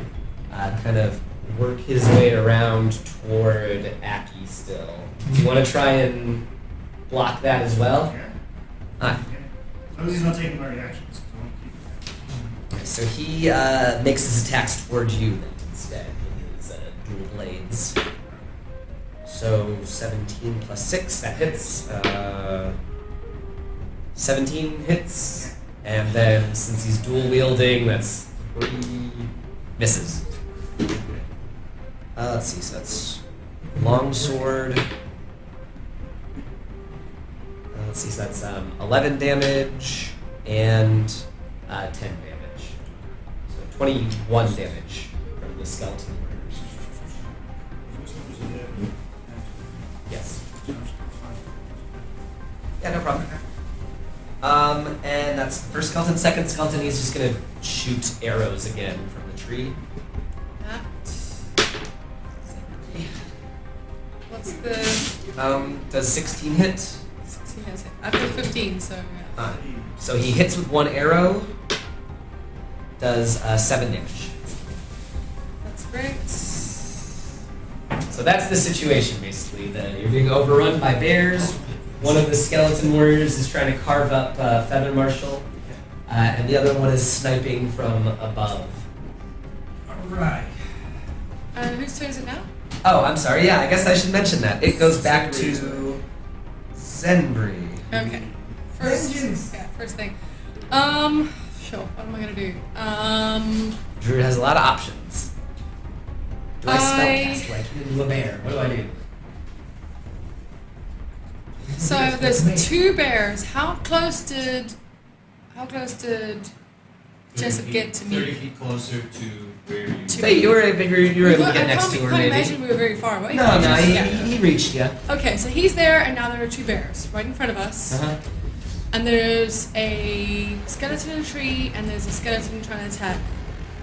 kind of work his way around toward Aki still. Do you want to try and block that as well? Yeah. Alright. As long as he's not taking my reactions. So I'll keep that. So he makes his attacks towards you then instead with his dual blades. So 17 plus 6, that hits. 17 hits. And then since he's dual wielding, that's 3 misses. Let's see, so that's long sword. Let's see, so that's 11 damage and 10 damage. So 21 damage from the skeleton warriors. First one was a hit. Yes. Yeah, no problem. And that's the first skeleton. Second skeleton, he's just gonna shoot arrows again from the tree. That. What's the Does 16 hit? 16 has hit? I've got 15, so yeah. So he hits with one arrow. Does 7 damage. That's great. So that's the situation, basically. You're being overrun by bears. One of the skeleton warriors is trying to carve up Feather Marshal, and the other one is sniping from above. Alright. Whose turn is it now? Oh, I'm sorry. Yeah, I guess I should mention that. It goes back to Zenbri. Okay. First, Vengeance. yeah, first thing. Sure. What am I gonna do? Druid has a lot of options. Do I I- spellcast like into a bear? What do I do? So there's 2 bears. How close did Jessup get to 30 me? feet closer to where you... To Hey, you were able to get next to her, I can't maybe. imagine we were very far away. No, no, Yeah. he reached you. Okay, so he's there, and now there are 2 bears right in front of us. Uh-huh. And there's a skeleton in a tree, and there's a skeleton trying to attack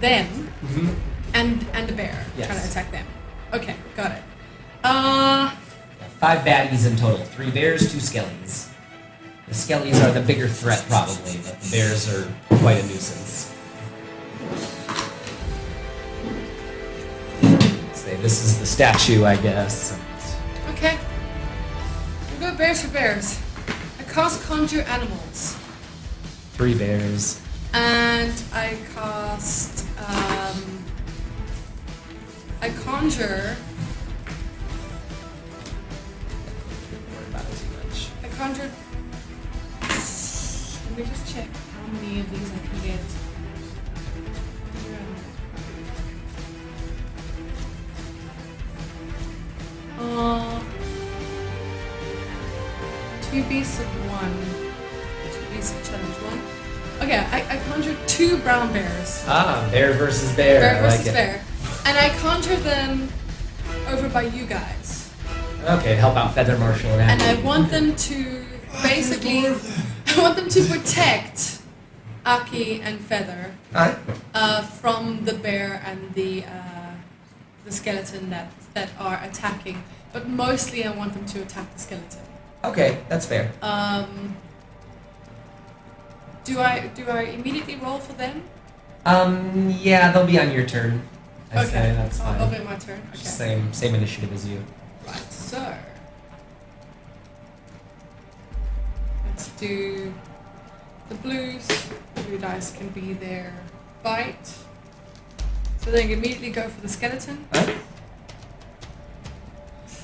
them, Mm-hmm. and a bear Yes. trying to attack them. Okay, got it. 5 baddies in total. 3 bears, 2 skellies. The skellies are the bigger threat, probably, but the bears are quite a nuisance. Say, this is the statue, I guess. Okay. We'll go bears for bears. I cast Conjure Animals. 3 bears. And I cast, I conjure, Don't worry about it too much. I conjured, let me just check how many of these I can get. Two beasts of 1. 2 beasts of challenge 1. Okay, I conjured 2 brown bears. Ah, bear versus bear. Bear I versus like it. bear. And I conjured them over by you guys. Okay, help out Feather Marshal and And I Abby. want them to basically, I want them to protect Aki and Feather Alright. from the bear and the skeleton that are attacking. But mostly I want them to attack the skeleton. Okay, that's fair. Do I immediately roll for them? Yeah, they'll be on your turn. I Okay. say that's fine. I'll be my turn. Okay. Same initiative as you. Right, so let's do the blues. The blue dice can be their bite. So they can immediately go for the skeleton. Huh?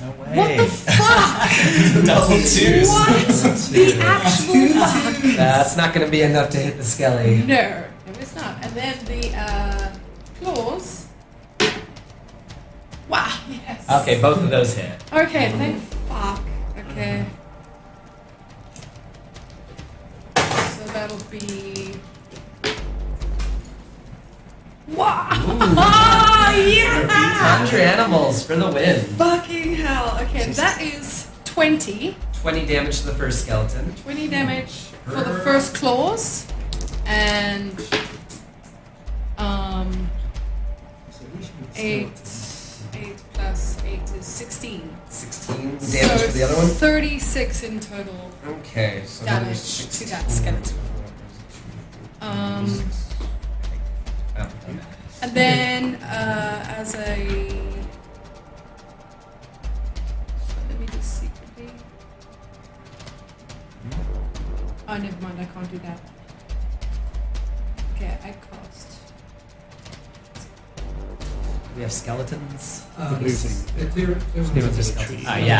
No way. What the fuck? Double twos. What the actual fuck? That's not gonna be enough to hit the skelly. No, it's not. And then the claws. Wow, yes. Okay, both of those hit. Okay, thank fuck. Okay. So that'll be. Wow! Yeah! Conjure animals for the win. Fucking hell. Okay, that is 20. 20 damage to the first skeleton. 20 damage for the first claws, and So we should be 8 skeletons. plus 8 is 16. 16 damage So for the other one. 36 in total Okay, so damage there's to that skeleton. And then as a... Let me just secretly... Oh, never mind, I can't do that. Okay, I cast. We have skeletons. Yeah,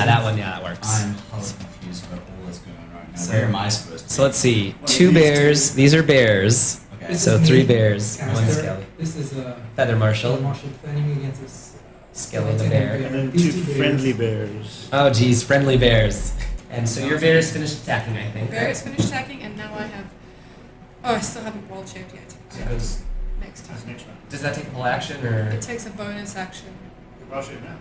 that one, yeah, that works. I'm highly confused about all that's going on right now. So- Where am I supposed to be? So let's see. 2 bears. These are bears. Okay. This So is 3 me, bears, caster. 1 skeleton. This is Feather Marshal. Marshall defending against this Skelly the bear. And then These two bears. friendly bears. Oh geez, friendly bears. And so your bear is finished attacking, I think. Bear is finished attacking, and now I have... Oh, I still haven't wall shaped yet. So it goes- Next That's time. next one. does that take a whole action or It takes a bonus action. You're well shaped now.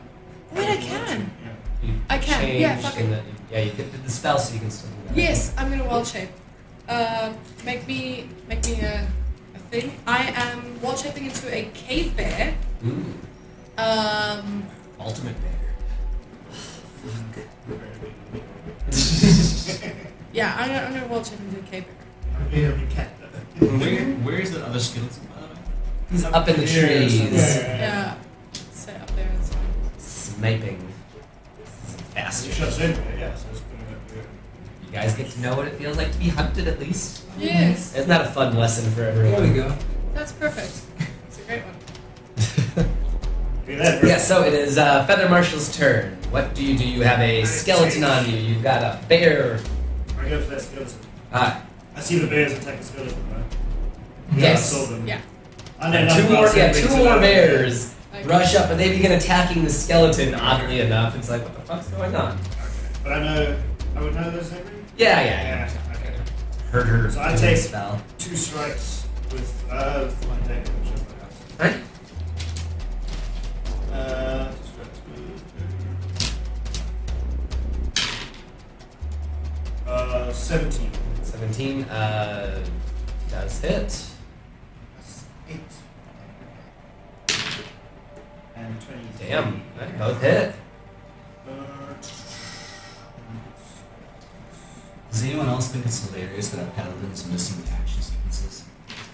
Wait, I can! Yeah. you I can, yeah, changed fuck in it. the, yeah, you did the spell so you can still do that. Yes, I'm gonna wall shape. Make me a thing. I am wall shaping into a cave bear. Ooh, ultimate bear. Yeah, I'm gonna wall shape into a cave bear. I'm being a cat. Where is the other skeleton, by the way? He's up in the trees, Yeah. Set up there, it's fine. sniping. She Bastard. shuts in there, yeah, so it's putting up here. You guys get to know what it feels like to be hunted at least. Yes, Isn't that a fun lesson for everyone? There we go. that's perfect. It's a great one. Look at that. Yeah, so it is Feather Marshal's turn. What do? You have a skeleton on you. You've got a bear. I go for that skeleton. Ah, I see the bears attack the skeleton, right? yes. I saw them. Yeah. I know And nothing two more, about yeah, something two to more that. bears Okay. rush up and they begin attacking the skeleton. Oddly enough, it's like, what the fuck's going on? Okay. But I would know those every. Yeah. Yeah. Okay. Heard her So I doing take- a spell. 2 strikes with one attack, which is my house. Right? 2 strikes with 17. 17 does hit. That's 8. And 23. Damn, right, both hit. Does anyone else think it's hilarious that our paladin's missing the action sequences?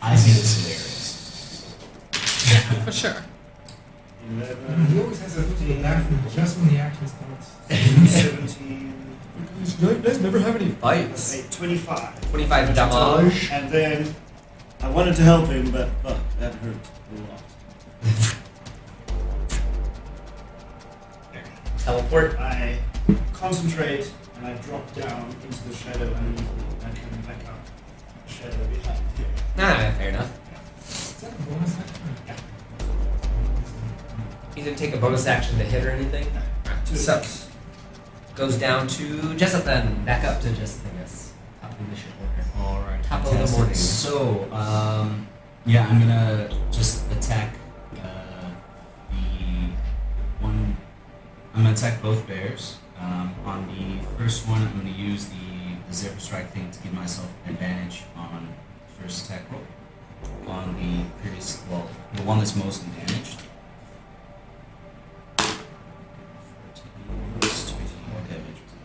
I think it's hilarious. For sure. 11, He always has to go to the bathroom just when the action starts. 17, You guys never have any that's fights. 8, 25. 25 damage. And then I wanted to help him, but fuck, that hurt a lot. Teleport. I concentrate and I drop down into the shadow underneath me and I come back up. Shadow behind here. Ah, fair enough. Is that a bonus action? He didn't take a bonus action to hit or anything. Two So- attacks. Goes down to Jessup then. Back up to Jessup, I guess. Top of the mission order. Alright, Top of the fantastic. morning. So, yeah, I'm gonna just attack the one. I'm gonna attack both bears. On the first one, I'm gonna use the Zephyr Strike thing to give myself an advantage on the first attack roll. On the previous, well, the one that's mostly damaged.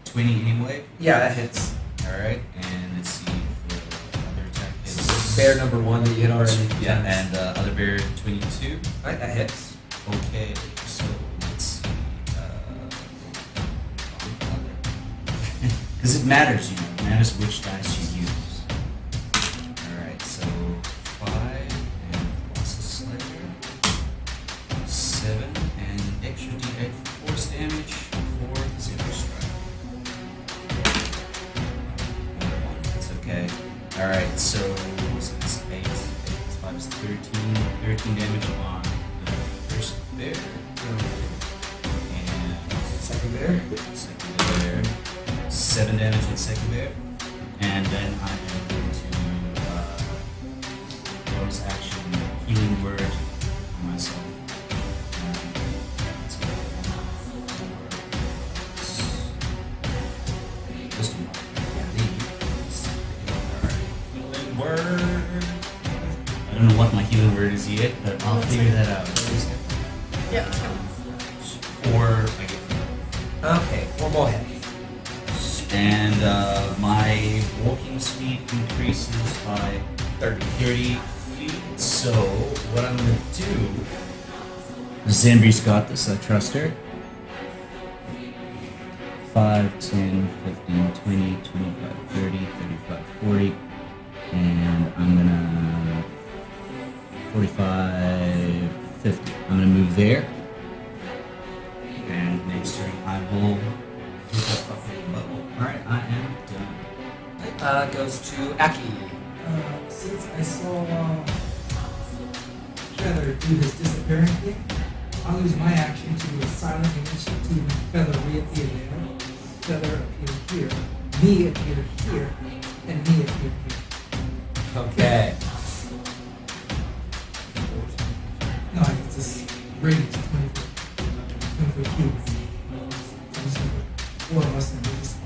20 anyway. Yeah, that hits. Alright, and let's see for the other attack is Bear number 1 that you hit already. yeah, and other bear 22. Right, that hits. Okay, so let's see. Because it matters, you know, it matters which dice you use. Alright, so 5 and plus a slider. 7 and extra d8 for force damage for the Zephyr Strike. That's okay. Alright, so it's 8 plus 5 is 13 damage on the first bear. And Second bear. second bear, 7 damage on second bear. And then I am going to bonus action healing word on myself. Let's go. don't know what my healing word is yet, but I'll figure that out. Yeah. 4, I guess. Okay, 4 more hit. And my walking speed increases by 30 feet. So what I'm gonna do, Zambri's got this, I trust her. 5, 10, 15, 20, 25, 30, 35, 40. And I'm gonna 45, 50. I'm gonna move there. And next turn I will hit that fucking bubble. Alright, I am done. Goes to Aki. Since I saw Feather do his disappearing thing, I'll use my action to do a silent image to Feather reappear there. Feather appear here. Me appear here. And me appear here. Okay. No, it's just range 20 foot. 20 foot cubes. So just like 4 of us and we just.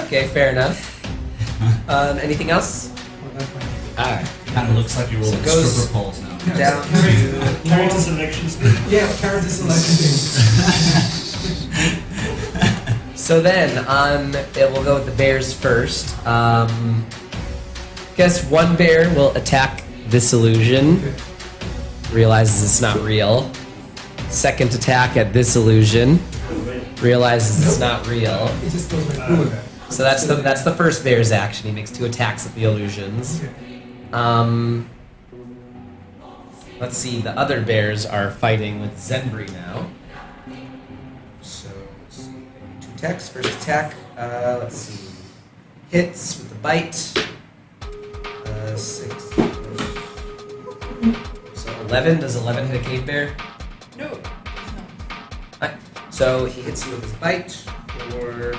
Okay, fair enough. Anything else? Well, that's fine. Alright. Kind of looks like you're rolling So it goes- stripper poles now. Down Character selection. Yeah, character selection thing. So then, it will go with the bears first. Guess one bear will attack this illusion. Okay. Realizes it's not real. Second attack at this illusion. Realizes it's not real. It just goes right through it. So that's the first bear's action. He makes 2 attacks at the illusions. Okay. Let's see. The other bears are fighting with Zenbri now. So let's see. 2 attacks. First attack. Let's see. Hits with the bite. 6. So 11. Does 11 hit a cave bear? No, it's not. Alright. So he hits you with his bite for.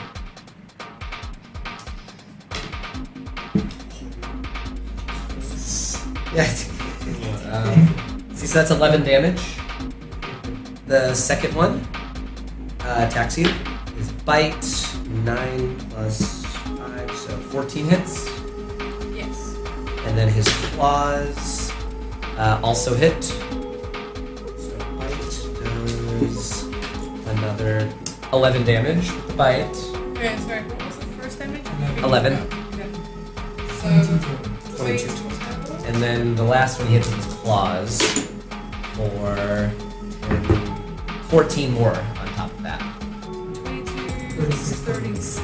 Yeah. See, so that's 11 damage. The second one attacks you. His bite, 9 plus 5, so 14 hits. Yes. And then his claws also hit. So bite does another 11 damage with the bite. Okay, sorry, what was the first damage? 11. Okay. So, 22. 22. And then the last one he hits with his claws for 14 more on top of that. 22 is 36.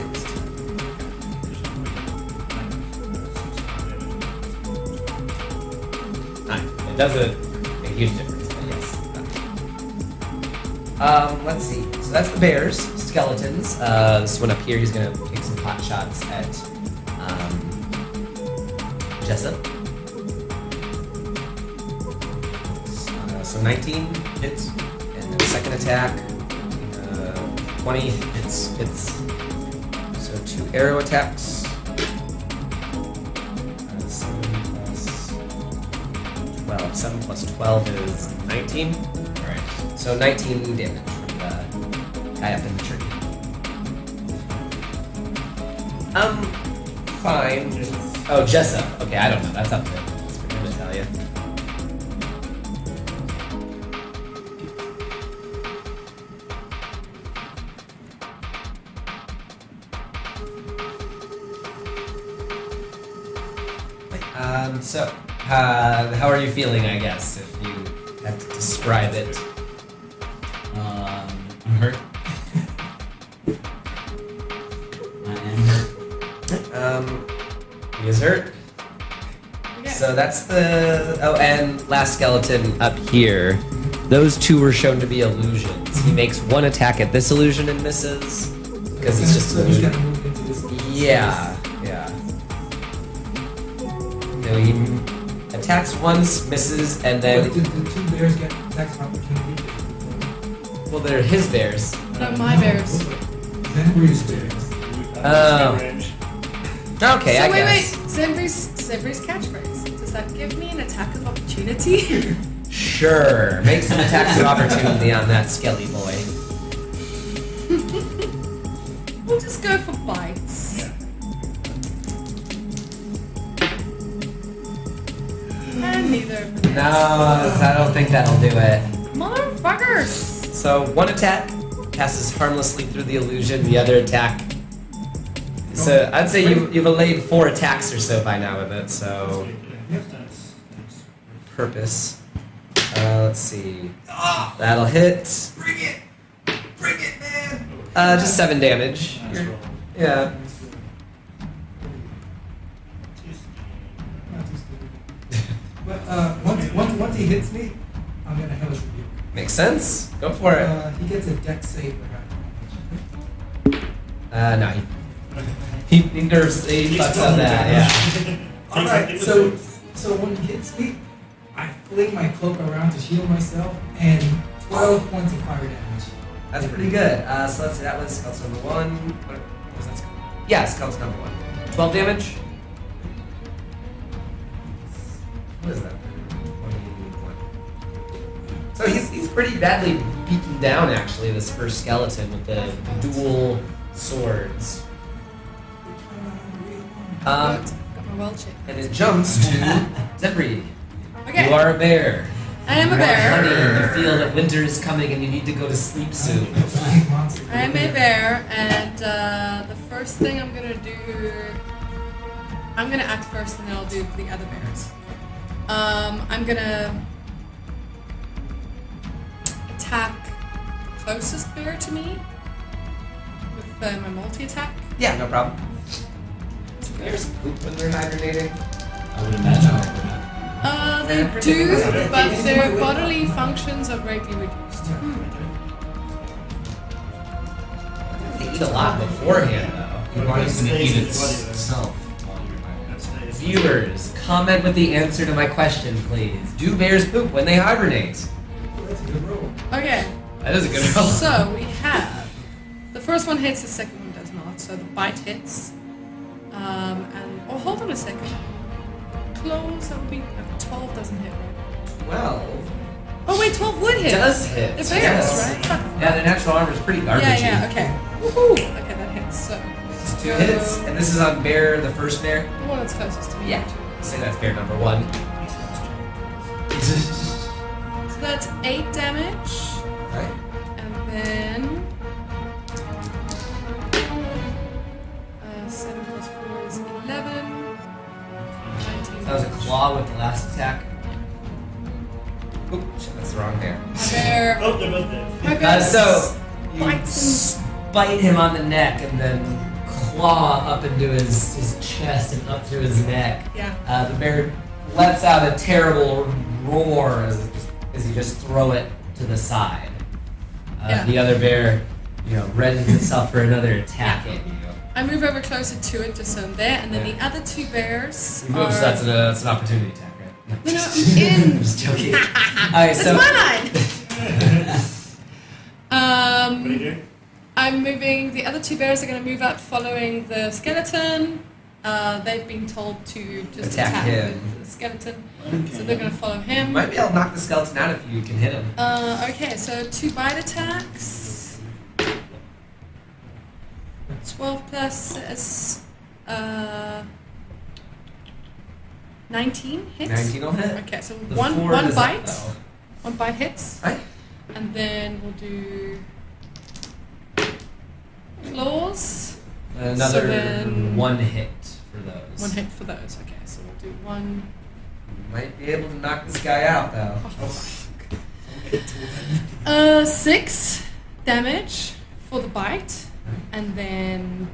It doesn't make a huge difference, but yes. Let's see. So that's the bears, skeletons. This one up here, he's gonna take some pot shots at Jessup. So 19 hits, and then second attack, 20 hits. So 2 arrow attacks. 7 plus 12. 7 plus 12 is 19. Alright. So 19 damage from the guy up in the tree. Fine. Oh, Jessup. Okay, I don't know. That's up to him to tell you. So, how are you feeling, I guess, if you had to describe it? I'm hurt. I am hurt. He is hurt. Okay. So that's the... Oh, and last skeleton up here. Those 2 were shown to be illusions. He makes 1 attack at this illusion and misses. Because it's just an So he's illusion. gonna move into this. Yeah. No, he attacks once, misses, and then... But the 2 bears get attacks of opportunity. Well, they're his bears. No, my bears. Then we're used to it. Oh. Range. Okay, So I wait, guess. Zenbri's catchphrase. Does that give me an attack of opportunity? Sure. Make some attacks of opportunity on that skelly boy. We'll just go for bites. their No, I don't think that'll do it. Motherfuckers! So one attack passes harmlessly through the illusion. The other attack. So I'd say you've allayed 4 attacks or so by now with it. So purpose. Let's see. That'll hit. Bring it, man. Just 7 damage. Yeah. But once he hits me, I'm gonna hellish rebuke. Makes sense. Go for it. He gets a dex save for half. No. He nerfs. He fucks up that. Yeah. All right. So when he hits me, I fling my cloak around to shield myself, and 12 points of fire damage. That's pretty good. So let's see. That was skeleton number 1. What was that? Yeah, skeleton number 1. 12 damage. What is that? 21. So he's pretty badly beaten down, actually, this first skeleton with the dual swords. Got my well check. And it jumps to Zebri. Okay. You are a bear. I am a You want bear. honey, and you feel that winter is coming and you need to go to sleep soon. I am a bear, and the first thing I'm gonna do, I'm gonna act first, and then I'll do the other bears. I'm gonna attack closest bear to me with my multi-attack. Yeah, no problem. Bears poop when they're hibernating. I would imagine. They do, but their bodily functions are greatly reduced. They eat a lot beforehand, though. Your body's gonna eat Stays itself while you're hibernating. Viewers, comment with the answer to my question, please. Do bears poop when they hibernate? That's a good roll. Okay, That is a good roll. so we have the first one hits, the second one does not. So the bite hits, and hold on a second. Claws, that would be 12 doesn't hit. 12 Oh wait, 12 would hit. does hit. The bears, yes. right? Fuck. Yeah, the natural armor is pretty garbagey. Yeah, okay. Woohoo! Okay, that hits. So It's 2 hits, and this is on bear, the first bear. the one that's closest to me. Yeah. Say that's bear number 1. So that's 8 damage, Right. and then 7 plus 4 is 11. 19. That was a claw with the last attack. Oop, shit, that's the wrong bear. My bear. Oh, they're both dead. My bear So you bites bite him on the neck and then claw up into his chest and up through his neck. Yeah. The bear lets out a terrible roar as you just throw it to the side. Yeah. The other bear, readies itself for another attack at you. I move over closer to it just so I'm there, and then the other 2 bears You move, so are... that's an opportunity attack, right? No, I'm in. I'm just joking. Alright, It's so mine! What do you do? I'm moving, the other 2 bears are going to move up following the skeleton. They've been told to just Attack attack him. the skeleton. So they're going to follow him. might be able to knock the skeleton out if you can hit him. Okay, so 2 bite attacks. 12 plus is 19 hits. 19 will hit. Okay, so The one four is bite. up, though. One bite hits. Right. And then we'll do claws. Another So then- 1 hit for those. 1 hit for those. Okay, so we'll do 1. Might be able to knock this guy out, though. 6 damage for the bite. And then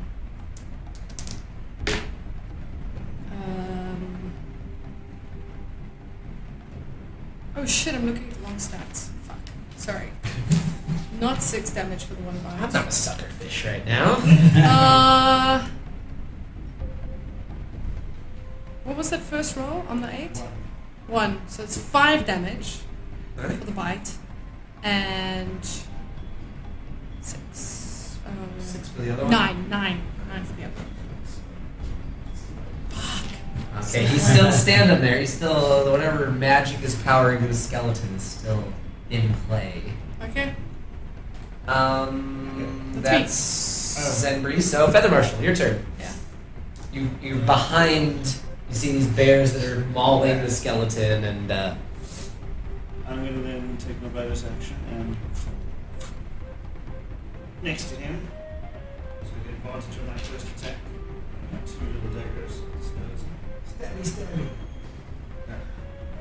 oh shit, I'm looking at the wrong stats. Fuck. Sorry. Not 6 damage for the 1 I'm bite. not a sucker fish right now. What was that first roll on the 8? 1. So it's 5 damage Alright. for the bite. And 6. 6 for the other one. 9 for the other one. Okay, he's still standing there. He's still, whatever magic is powering his skeleton is still in play. Okay. That's Zenbri. So Feather Marshal, your turn. Yeah. You're behind You see these bears that are mauling the skeleton, and I'm going to then take my bonus action and next to him, so I get advantage on my first attack. I've got 2 little daggers. Stabby, stabby.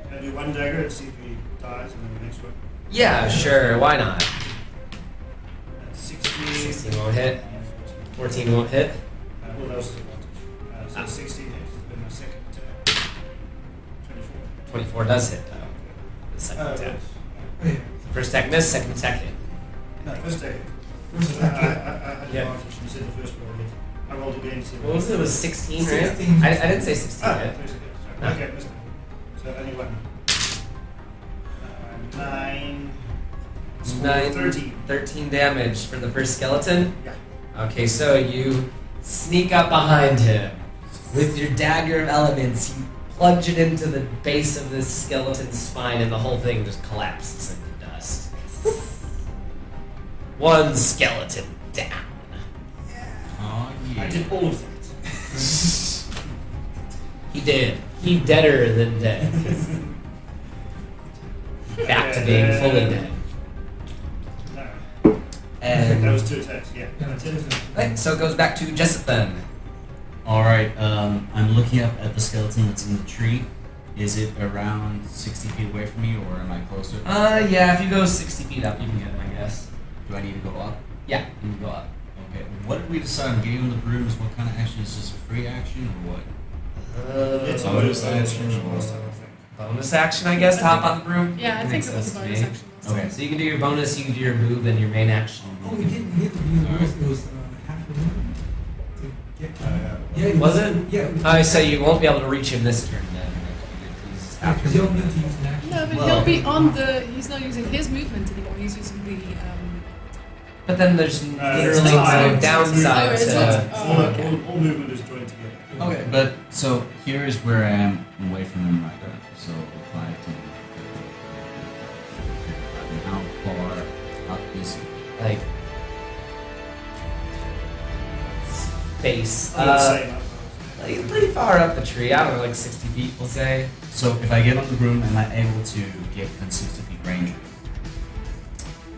Can I do 1 dagger and see if he dies, and then the next one? yeah, sure, why not? That's 16. 16 won't hit. And 14 won't hit. Well, that was his advantage. So 16 hits, then my second attack. 24. 24 does hit, though. The second attack. Oh, yeah. So first attack miss, second attack hit. No, first attack. First I attack. had Yeah. advantage. You said the first roll hit. I rolled again. So What was it? It was 16, right? 16. I didn't say 16 Ah, hit. first hit. No. Sorry. Okay, missed it. So only 1. 9. 9, 13. 13 damage for the first skeleton. Yeah. Okay, so you sneak up behind him with your dagger of elements. You plunge it into the base of this skeleton's spine, and the whole thing just collapses into dust. One skeleton down. Oh, yeah. I did all of that. He did. He deader than dead. Back to being fully dead. No. And That was 2 attacks, yeah. Yeah, That's that's it. it. right, so it goes back to Jessup then. Alright, I'm looking up at the skeleton that's in the tree. Is it around 60 feet away from me, or am I closer? Yeah, if you go 60 feet up, you can get him, I guess. Do I need to go up? Yeah, you can go up. Okay. What did we decide on getting on the brooms? What kind of action? Is this a free action or what? It's a bonus bonus action. action last time, I think. Bonus action, I guess, to hop on the broom? Yeah, I think it was Makes a sense bonus to me. action. last time. Okay. So you can do your bonus, you can do your move, and your main action. Oh, we didn't get the view. Alright. It was half a minute to get. Yeah. Was it? Yeah. So you won't be able to reach him this turn then. He's after Because you don't need to use an action. No, but Well- he'll be on the. He's not using his movement anymore. He's using the. But then there's it's literally not. no downside Oh, it's to. not. Oh, okay. All movement is joined together. Okay, but so here is where I am away from him right now. So 5, 10, 15, how far up is he? Like. Space. I'm the same. Like pretty far up the tree. I don't know, like 60 feet, we'll say. So if I get on the broom, am I able to get within 60 feet range?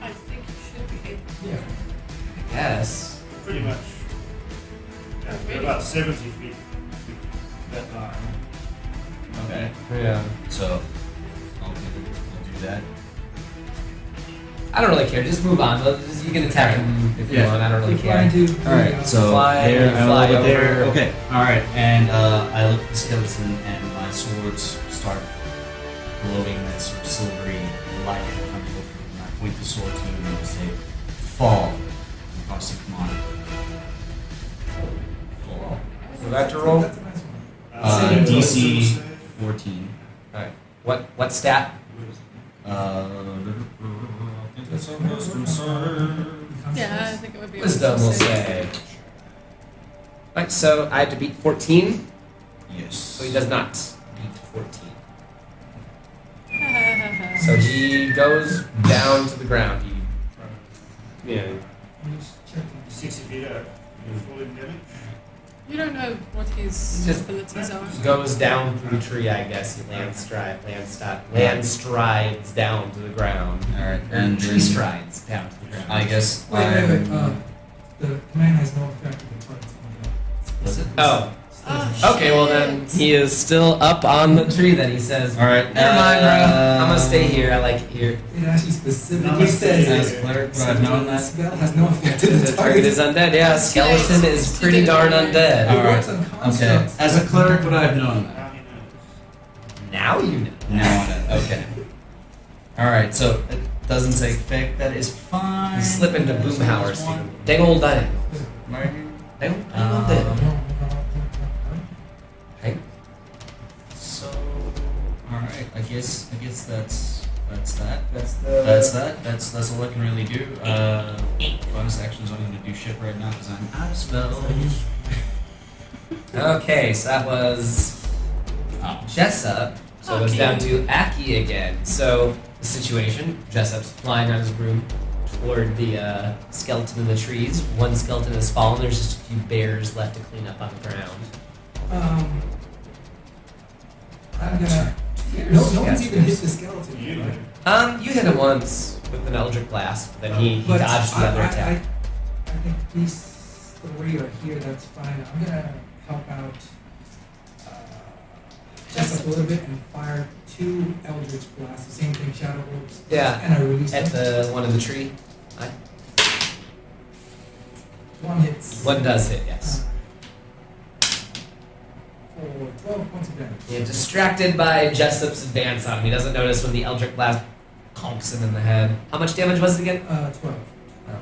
I think you should be able. Yeah. I guess. Pretty much. Yeah, we're about 70 feet. That line. Okay. Yeah. So I'll do that. I don't really care. Just move on. You can attack him if you Yeah. want. I don't really If care. I do. Alright, so Fly, there, you I fly look there. over. Okay, alright, and I look at the skeleton and my swords start glowing that sort of silvery light that comes over and I point the sword to him and say, fall. And toss it, come on. Fall. So that's a roll. That's a nice one. DC 14. Alright. What stat? I think that's a wisdom save. Yeah, I think it would be. a Wisdom, we'll save. say. Right, so I had to beat 14, Yes. so he does not beat 14. So he goes down to the ground. Yeah. I'm just checking. 60 feet out. You falling damage? You don't know what his Just- abilities are. Goes down through the tree, I guess. He land strides down to the ground. Alright, and Tree then strides down to the ground. I guess Wait. I'm- The command has no effect on the target's on the. Oh. Oh, Okay, well then he is still up on the tree that he says. Alright, Never mind, bro. I'm gonna stay here. I like it here. It actually specifically Namaste. says as it. a cleric, would I have known The that? spell has no effect on The the target target. is undead. Yeah, skeleton is pretty darn undead. It Alright, works on Okay, constructs. as a cleric, would I have known that? Now you know. Now you know. Now I know. Okay. Alright, so it doesn't take effect. That is fine. You slip into That's Boomhauer's one. thing. Dang old dying. Right. Dang old Um, dead. Hey. So, alright, I guess that's that. That's That's all I can really do. Bonus actions, I'm gonna do shit right now because I'm out of spells. Okay, so that was Jessup. So it was Aki. down to Aki again. So the situation, Jessup's flying on his broom toward the skeleton in the trees. One skeleton has fallen. There's just a few bears left to clean up on the ground. I'm gonna. No one's even hit the skeleton yet, right? You hit him once with an Eldritch Blast, but then he But dodged the other attack. I think these three are here. That's fine. I'm gonna help out just a little bit and fire 2 Eldritch Blasts. The same thing, Shadow Orbs. Yeah. And I release At them. the one in the tree. One hits. One does hit, yes. For 12 points of damage. Yeah, distracted by Jessup's advance on him. He doesn't notice when the Eldritch Blast conks him in the head. How much damage was it again? 12. Oh,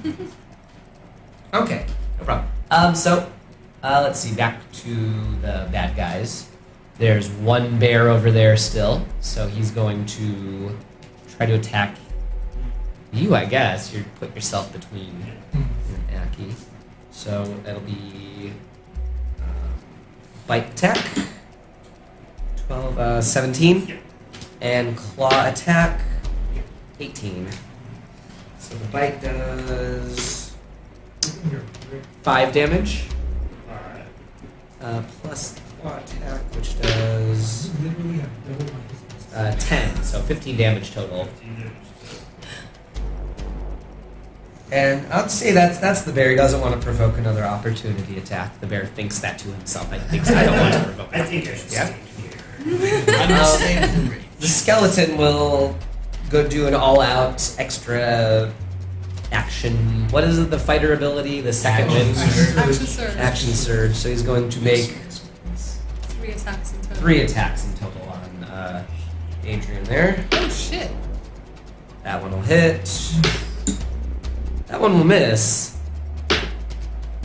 okay. Okay, no problem. Let's see, back to the bad guys. There's one bear over there still, so he's going to try to attack you, I guess. You put yourself between you and Aki. So that'll be bite attack, 17, and claw attack, 18. So the bite does 5 damage, plus the claw attack, which does Literally have double my hit. 10, so 15 damage total. And I'd say that's the bear. He doesn't want to provoke another opportunity attack. The bear thinks that to himself. I don't want to provoke. I think I should Yeah. stay here. I'm not staying in range. The skeleton will go do an all-out extra action. What is it? The fighter ability, the second wind, Action surge. action surge. So he's going to make 3 attacks in total. 3 attacks in total on Adrian there. Oh shit. That one will hit. That one will miss.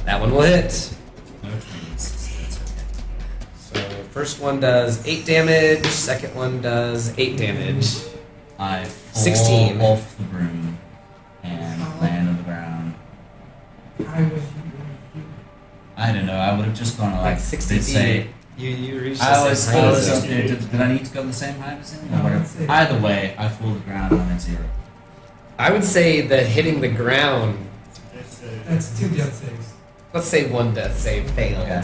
That one will hit. No trees. That's okay. So first one does 8 damage. Second one does 8 damage. I fall 16. off the broom and land on the ground. I was. I don't know. I would have just gone Like 60 they'd say. feet. You reached I the was same height as up him. there. Did I need to go the same height as him? No, Or whatever? that's it. Either way, I fall to the ground and I'm at 0. I would say that hitting the ground, That's 2 death saves. let's say 1 death save failed. Okay.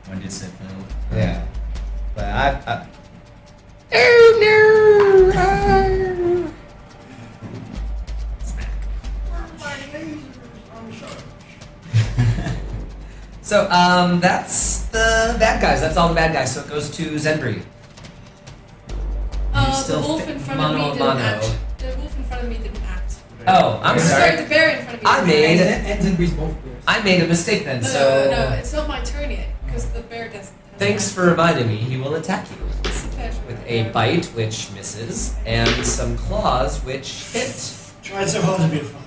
When did it say fail? Yeah. But I oh no! So, that's the bad guys. That's all the bad guys. So it goes to Zenbri. The still wolf fit in front of me mano a didn't mano. act. The wolf in front of me didn't act. Oh, I'm sorry. The bear in front of me. I didn't made- act. And Zenbree's both bears. I made a mistake then, No, so no, it's not my turn yet because the bear doesn't. thanks for reminding me. He will attack you It's a pleasure. with a bite, which misses, and some claws, which hit. Tried so hard to be a fine.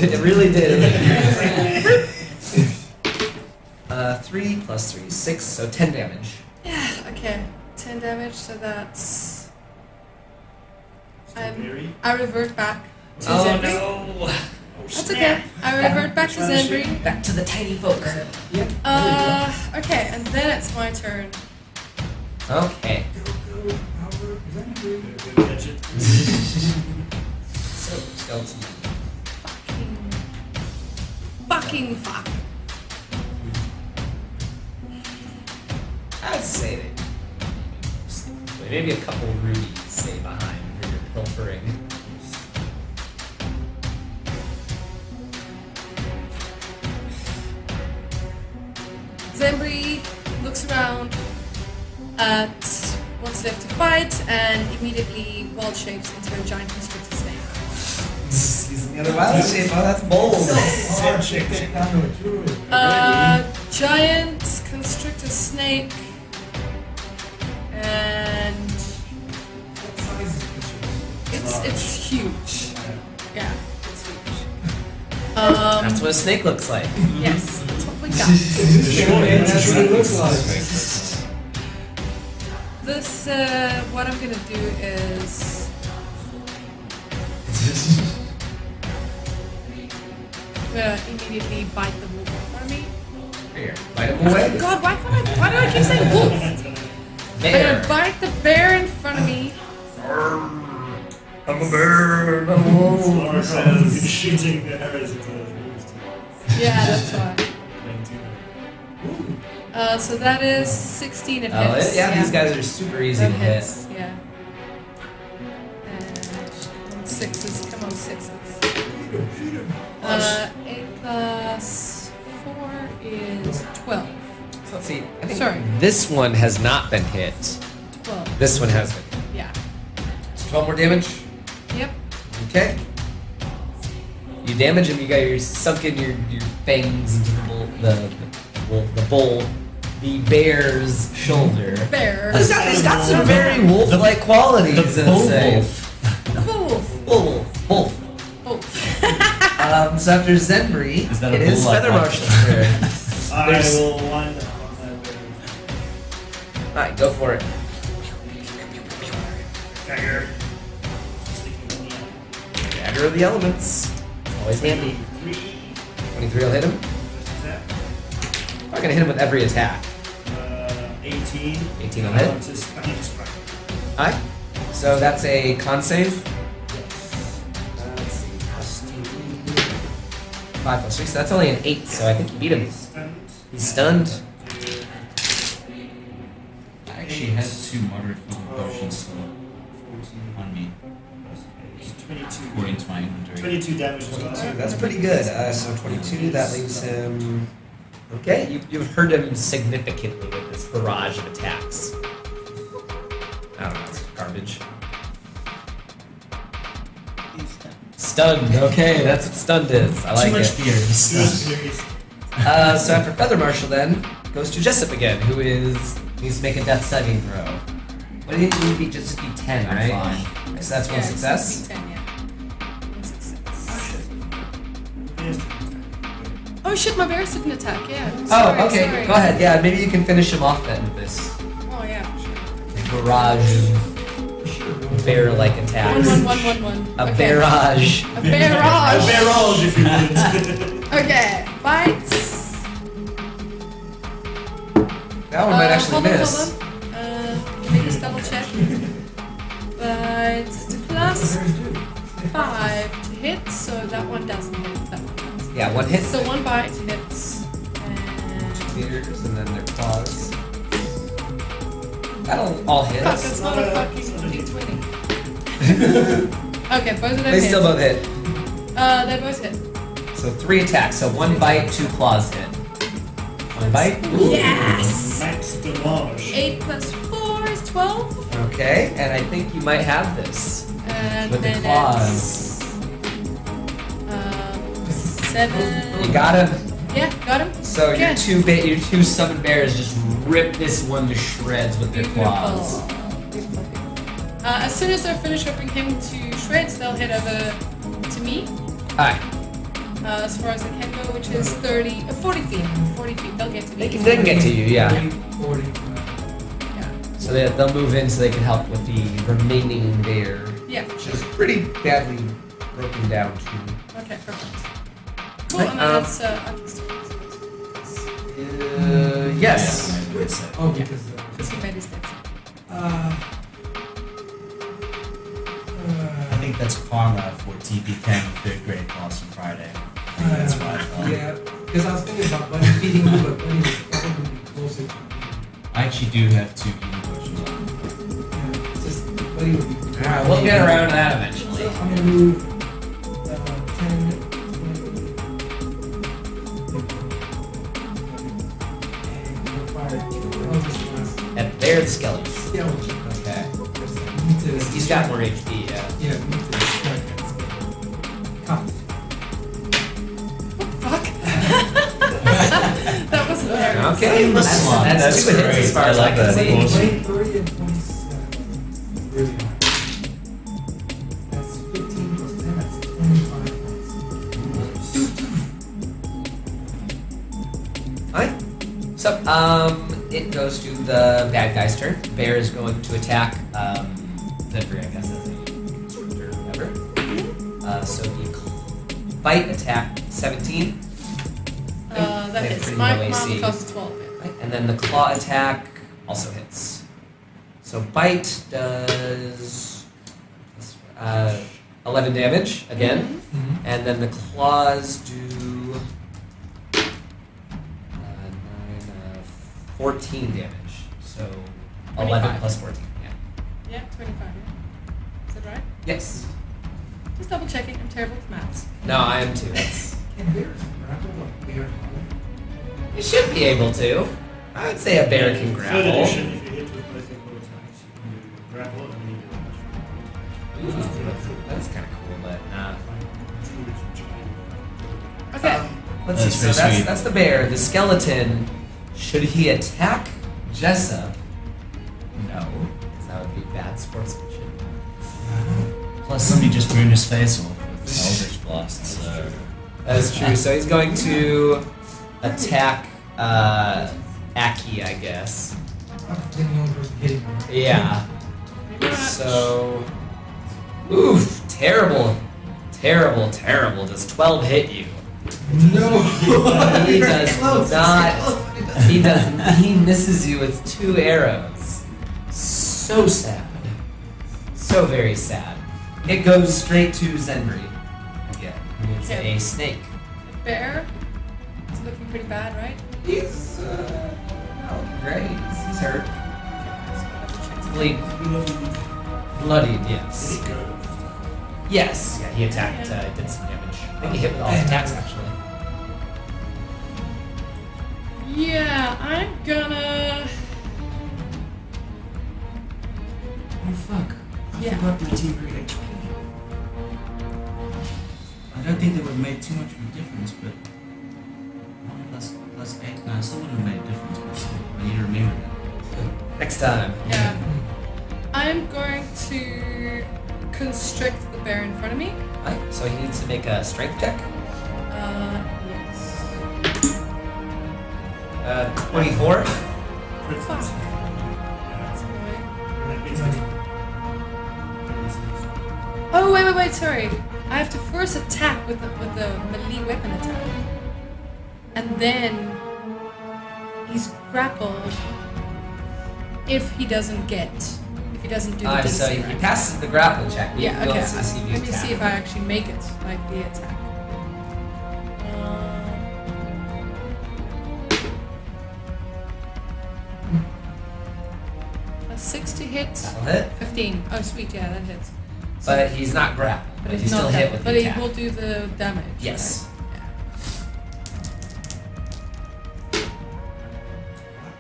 It really did. 3 plus 3 is 6, so 10 damage. Yeah. Okay. 10 damage. So that's. I revert back to Zenbri. no! That's okay. I revert back to Zenbri. Back to the tiny folk. Yep. Okay, and then it's my turn. Okay. Go, Albert, Zenbri. So, skeleton. Fucking fuck. I'd say that maybe a couple rubies stay behind for your pilfering. Zenbri looks around at what's left to fight and immediately wild shapes into a giant constrictor snake. He's in the other wild shape. Oh, that's bold. Hard to take down to a druid. Giant constrictor snake and What size is the it's huge. Yeah, it's huge. That's what a snake looks like. Yes, that's what we got. That's what it looks like. This, what I'm gonna do is I'm gonna immediately bite the wolf in front of me. Here, bite him away. God, why do I keep saying wolf? I'm Bear. gonna bite the bear in front of me. I'm a bear. I'm a Laura wolf. says he's shooting the arrows into the wolves. Yeah, that's why. So that is 16 it Oh, hits. yeah, these guys are super easy That to hit. hits, yeah. And sixes, come on, sixes. 8 plus 4 is 12. So let's see. I think Sorry. this one has not been hit. 12. This one has been hit. Yeah. So 12 more damage. Yep. Okay. You damage him. You got your sunken your fangs into the bull, the bear's shoulder. Bear. He's got some very wolf-like qualities. The I would say. Wolf. Wolf. Wolf. Wolf. So after Zenbri, Is that a it is bull like Feather that? Marshal's turn. I There's- will wind up on that way. Alright, go for it. Dagger. Sticking in the Dagger of the elements. Always handy. 23 will hit him. I'm gonna hit him with every attack. 18. 18 will hit. I need to strike. Alright. So that's a con save. Yes. Let's see. Plus 3. 5 plus 3. So that's only an 8. So I think you beat him. Stunned. He's stunned. I actually had 2 moderate healing potions still 14. on me, It's 22. according to my inventory. 22 damage as well. 22. That's pretty good. So 22. That leaves him. Okay. You've hurt him significantly with this barrage of attacks. I don't know. It's garbage. Stunned. Okay, that's what stunned is. I like Too much it. beer. He's Serious. So after Feather Marshal then goes to Jessup again, who needs to make a death saving throw. What do you need to be? Just be 10, I'm right? fine. So that's one Yeah, success. it's 10, yeah. One success. Yes. Oh shit, my bear didn't attack, yeah. Sorry, Oh, okay. sorry. Go ahead. Yeah, maybe you can finish him off then with this Oh yeah, for sure. barrage of bear-like attacks. 1, 1, 1, 1, 1. A barrage. A barrage. A barrage, if you would. Okay, bites. That one might actually hold on, miss. hold on. Let me just double check. But it's a plus 5 to hit, so that one doesn't hit. That one does. Yeah, one hit. So 1 bite hits. And... Spears and then their claws. That'll all hit. Fuck, it's not a fucking d20. Okay, both of them They hit. still both hit. They both hit. So 3 attacks. So 1 bite, 2 claws hit. 1 bite. Yes! Max damage. 8 plus 4 is 12. Okay, and I think you might have this. And With the then claws. it's 7. You got him. Yeah, got him. So Okay. your two summon bears just rip this one to shreds with their claws. Beautiful. As soon as they're finished ripping him to shreds, they'll head over to me. Alright. As far as they can go, which is 40 feet. 40 feet. They'll get to me. They can get to you, yeah. 40. Yeah. So they'll move in so they can help with the remaining bear, Yeah. which is pretty badly broken down too. Okay, perfect. Cool, Right, and then that's I can still Yes. Yeah, my voice said. Oh, because because he made his death. I think that's karma for TP10 third grade class on Friday. I think that's why I thought. yeah, because I was thinking about Bunny feeding you, but Bunny would probably be closer to me. I actually do have 2 healing potions on. Yeah, it's just Bunny would be. Alright, we'll get around to that eventually. So I'm gonna move 10, 20. And fire 2 eldritch blasts. And they're the skeletons. Skeleton. Okay. Need to He's got more HP, yeah. Yeah, need to destroy that skeleton. Cut. Fuck. That was hilarious. Okay, that's 2 hits as far as I can see. 30 and 27. Really hard. That's 15 plus 10, that's 25 points. Alright. So, it goes to the bad guy's turn. Bear is going to attack, Zedbury, I guess, as a instructor or whatever. So the bite attack, 17. That They have hits. pretty My low armor AC. class is 12. Yeah. Right? And then the claw attack also hits. So bite does 11 damage again. Mm-hmm. And then the claws do 9, 14 damage. So 11 25. plus 14. Yeah. Yeah, 25. Yeah. Is that right? Yes. Just double checking. I'm terrible with maths. No, I am too. That's, Can bears grapple a bear? you should be able to. I would say a bear can Third grapple. edition, if you hit with both your core attacks, you can do grapple and then you do a That's kind of cool, but Okay. let's see. That's So very sweet. that's the bear. The skeleton. Should he attack Jessup? No, because that would be bad sportsmanship. Plus, somebody just burned his face off with Eldritch Blast, so... That is true. So he's going to attack Aki, I guess. Then the only person hitting him. Right? Yeah. Maybe not. So, oof, terrible. Does 12 hit you? No. He does not. He misses you with 2 arrows. So sad. So very sad. It goes straight to Zenri again. He's Okay. a snake. Bear. It's looking pretty bad, right? He's not looking great. He's hurt. Okay, so double check. Bloodied, yes. Yes. Yeah, he attacked. Did some damage. I think he hit with all his attacks actually. Yeah, I'm gonna. Oh, fuck. I Yeah. forgot my team great HP. I don't think that would have made too much of a difference, but... 1 plus 8, no, it still wouldn't have made a difference, but still, I need to remember that. Next time. Yeah. I'm going to constrict the bear in front of me. Right, so he needs to make a strength check. Yes. 24. Fuck. That's annoying. Oh wait, sorry. I have to first attack with the melee weapon attack. And then he's grappled if he doesn't do the DC, So he right? passes the grapple check. Yeah, We'll okay. see if you Let me attack. see if I actually make it, like the attack. A 6 to hit. That'll hit. 15. Oh, sweet, yeah, that hits. But he's not grappled. But he's it's still not hit that, with but the he attack. will do the damage. Yes. Right? Yeah.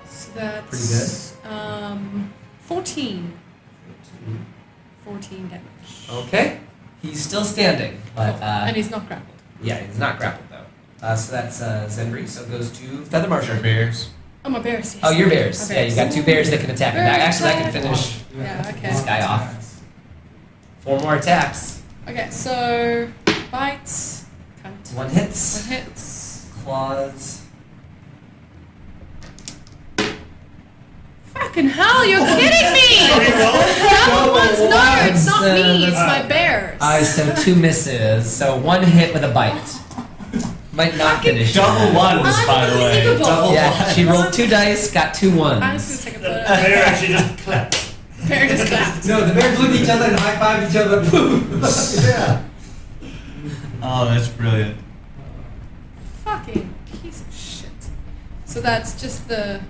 So that's Pretty 14. 14 damage. Okay. He's still standing, but And he's not grappled. yeah, he's not grappled though. So that's Zenri. So it goes to Feather Marshal. bears. Oh, my bears. Yes. Oh, your bears. My Yeah, you got 2 bears that can attack. him. Bear Actually, that can attack. finish Yeah, okay. this guy off. 4 more attacks. Okay, so bites. Cunt. 1 hits. 1 hits. Claws. Fucking hell, you're kidding me! Double ones, no, it's not me, it's my bears. So 2 misses. So 1 hit with a bite. Might not finish. Double ones, by the way. Unbelievable. Double Yeah, ones. she rolled 2 dice, got 2 I'm ones. just gonna take a The photo. bear actually just clapped. Bear just clapped. No, the bears look at each other and high five each other. Boom. Yeah. Oh, that's brilliant. Fucking piece of shit. So that's just the.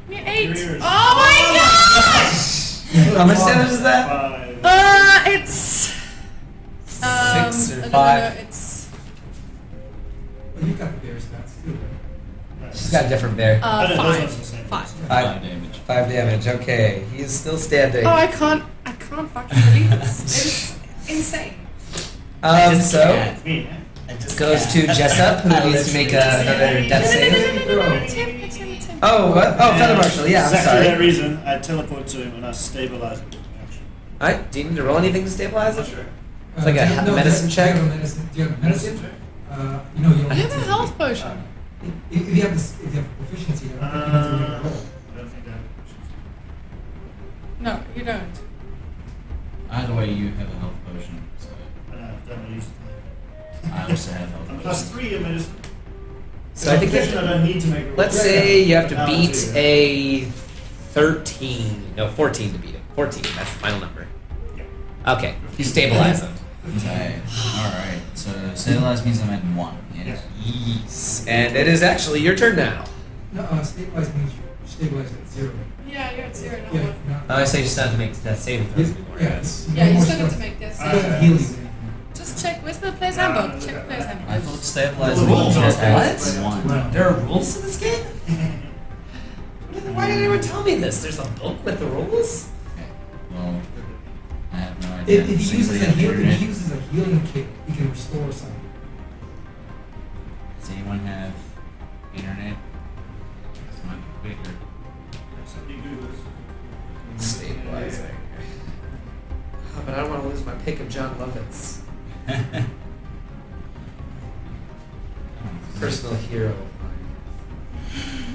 Yeah, 8. Your ears. Oh my gosh! How much damage is that? 5. It's. 6 or no, 5? it's. Well, you've got the bear stats too, right? She's got a different bear. I don't know, those ones are the 5. same. 5. 5 damage. 5 damage. Okay, he's still standing. Oh, I can't fucking believe this. It's insane. So It's me, eh? goes to Jessup, who needs to make another death save. It's him. Oh, what? Oh, Feather Marshal. Yeah, I'm exactly that sorry. reason I teleport to him and I stabilize him with my action. All right. Do you need to roll anything to stabilize Not it? sure. It's like a do you- no, medicine do you check? have a medicine? Do you have a medicine? check? You know, you don't I need have a to- health potion. If you have this, if you have proficiency, I don't think you need to make a roll. I don't think I have No, you don't. Either way, you have a health potion, so I don't use it. I also have health I'm potion. plus 3 in medicine. So I think I don't need to make a roll. let's Yeah, say yeah. you have to Now beat to- a 13. No, 14 to beat him. 14. That's the final number. Okay. You stabilize him. Okay. Alright. So stabilize means I'm at 1, yes? Yeah. Yes. And it is actually your turn now. No, stabilize means you stabilize at 0. Yeah, you're at 0 now. Yeah, Oh, I say you just not to make that saving throws anymore. yeah, it's Yeah, no you more still need stuff. to make this. It doesn't heal you. Just check. Where's the player's handbook? Check the player's I handbook. thought stabilize The means rules just are add what? one. There are rules to this game? Why didn't anyone tell me this? There's a book with the rules? Well, I have no idea. If he uses a healing kit, he can restore something. Does anyone have internet? This might be quicker. Somebody Googles. Stabilizing. Oh, but I don't want to lose my pick of John Lovitz. Personal hero of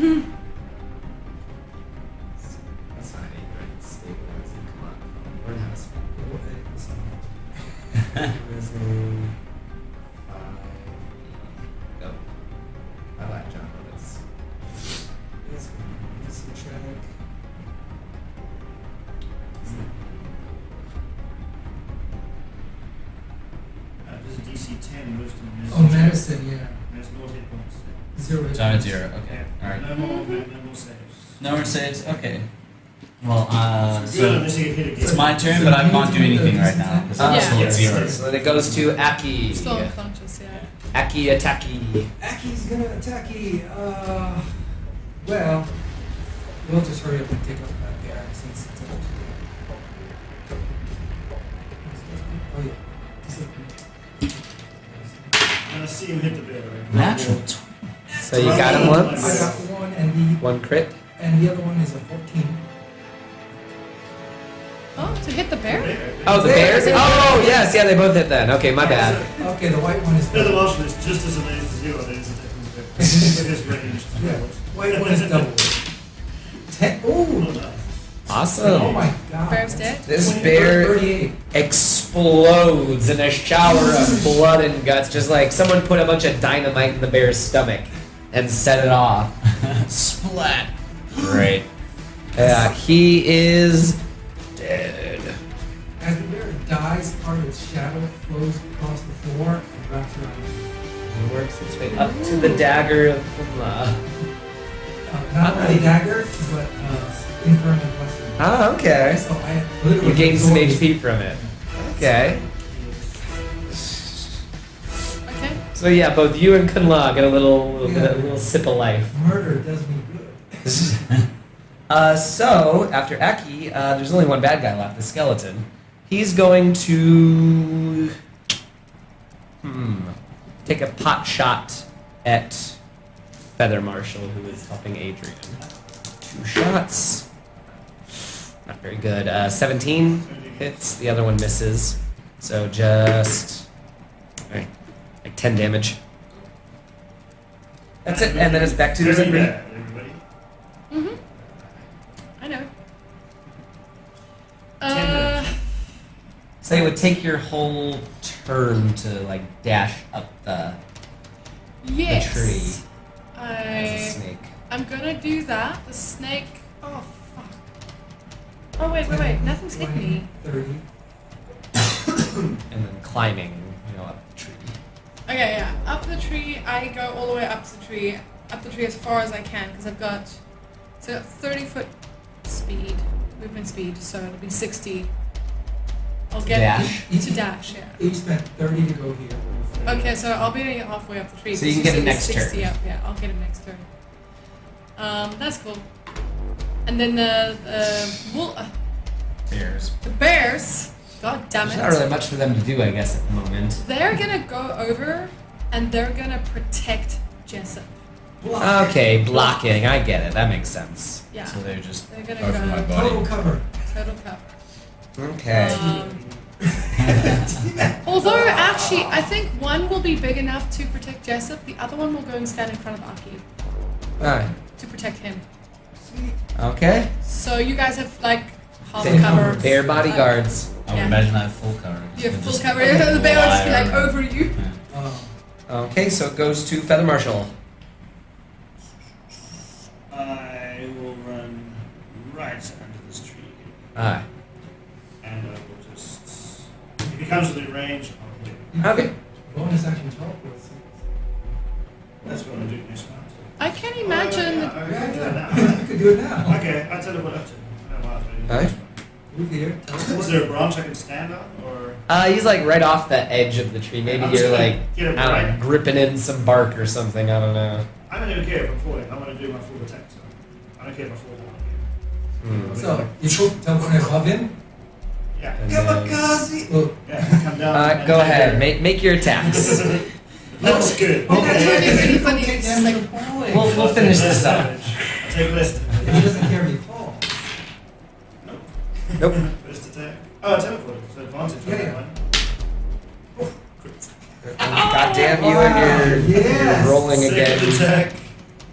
mine. That's not how you write stabilizing. Come on. Learn how to speak. Stabilizing. Go. I like John Lovitz. Yes, some track. This is DC 10 wisdom. Oh, medicine, yeah. There's no hit points. 0 hit So I'm at points. 0. Okay. All right. No more saves. No more saves. Okay. Well, Good, so unless you get hit again. it's my turn, but I can't do anything right now because I'm Yeah. still at 0. So then it goes to Aki. Still unconscious, yeah. Aki Ataki. Aki's gonna attack you. Well, we'll just hurry up and take up that bear since it's almost dead. Oh yeah. I'm gonna see him hit the bear. Right? Natural. So you got him I once. got one, and One crit. the other one is a 14. Oh, to hit the bear? Oh, the bears? Oh, yes. Yeah, they both hit then. Okay, my bad. Okay, the white one is The other double. option is just as amazing as you are. There's a different bear. It is ranged. Yeah, white one is double. 10. Oh, Awesome. oh my god. Bear's dead? This 20, bear 38. explodes in a shower of blood and guts, just like someone put a bunch of dynamite in the bear's stomach and set it off. Splat. Great. He is dead. As the bear dies, part of its shadow flows across the floor and wraps around you. It works its way up to the dagger of Kumla. Not only dagger, but infirm and blessing. Ah, okay. So I literally You gain some absorbed HP from it. Okay. Okay. So yeah, both you and Kunla get a little sip of life. Murder does me good. So after Aki, there's only one bad guy left, the skeleton. He's going to take a pot shot at Feather Marshal, who is helping Adrian. 2 shots. Not very good. 17 hits. The other one misses. So just like 10 damage. That's it. And then it's back to the Very Zimri. bad, everybody. Mm-hmm. I know. So it would take your whole turn to like dash up the Yes. tree as a snake. I'm gonna do that. The snake. Oh fuck. Oh wait. Nothing's hit me. 30. And then climbing, up the tree. Okay, yeah. Up the tree. I go all the way up the tree. Up the tree as far as I can because I've got 30-foot speed, movement speed. So it'll be 60. I'll get Dash? to dash. Yeah. You spent 30 to go here. Okay, so I'll be halfway up the tree. So you can 'cause get it said next 60 turn. Up. Yeah, I'll get it next turn. That's cool. And then the bears. God damn There's it! not really much for them to do, I guess, at the moment. They're gonna go over and they're gonna protect Jessup. Okay, blocking. I get it. That makes sense. Yeah. So they're just They're gonna over my go Total body. cover. total cover. Okay. Although actually, I think one will be big enough to protect Jessup. The other one will go and stand in front of Aki Alright. to protect him. Okay. So you guys have like half Then cover. Bear bodyguards. I would Yeah. imagine I have full cover. You have So full just cover. The bear will just be like lie over you. Yeah. Okay, so it goes to Feather Marshal. I will run right under this tree. Ah. And I will just. If he comes within range, I'll hit him. Okay. Bonus action teleport. That's what I'm doing next round. I can imagine. I can do it now. You could do it now. Okay, I'll teleport up to him. I don't know why I was ready. Alright. Move here. Is there a branch I can stand on, or? He's like right off the edge of the tree. Maybe I'm you're just gonna like, get him I don't know, right. gripping in some bark or something. I don't know. I don't even care if I'm falling. I'm going to do my full attack. So I don't care if I fall down. So, you should teleport above him? Yeah. And then- Kamikaze! Well, Yeah. Come down. and go take ahead. your- Make your attacks. Looks good. Oh, that's Okay. really funny. Take It's just like, damage for falling. We'll finish this up. I'll take list. He doesn't care if he falls. Nope. First attack. Oh, teleport. So advantage on Yeah, that yeah. one. God damn you and your Yes. you're rolling Second again. attack.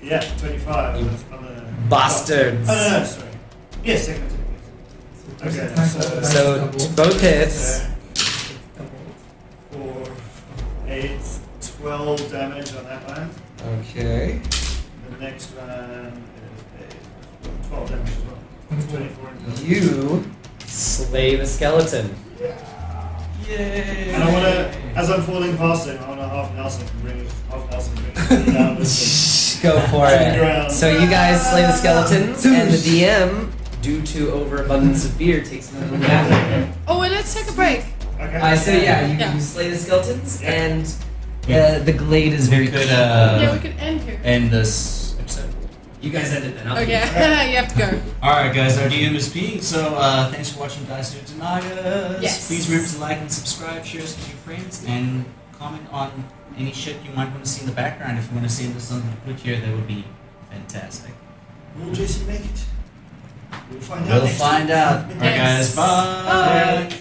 Yeah, 25. You That's on the bastards. Oh, no, sorry. Yeah, second attack. First Okay, attack, so- double, So double. both hits. Double. 4, 8, 12 damage on that one. Okay. The next one is 12 damage as well. 24 in total. You slay the skeleton. Yay! And I want to, as I'm falling past him, I want to half Nelson bring it down with Go for To the it. ground. So you guys slay the skeletons, and the DM, due to overabundance of beer, takes another nap. oh, well, let's take a break. Okay. So yeah, Yeah. you slay the skeletons, Yeah. and the glade is very Could Yeah, we could end here. end this episode. You guys ended then. I'll Okay, you have to go. Alright guys, our DM is P, so thanks for watching Dice to Nagas. Yes. Please remember to like and subscribe, share this with your friends, and comment on any shit you might want to see in the background. If you want to see something put here, that would be fantastic. Will Jason make it? We'll find out. We'll next find time. out. Alright Yes. guys, bye. Bye.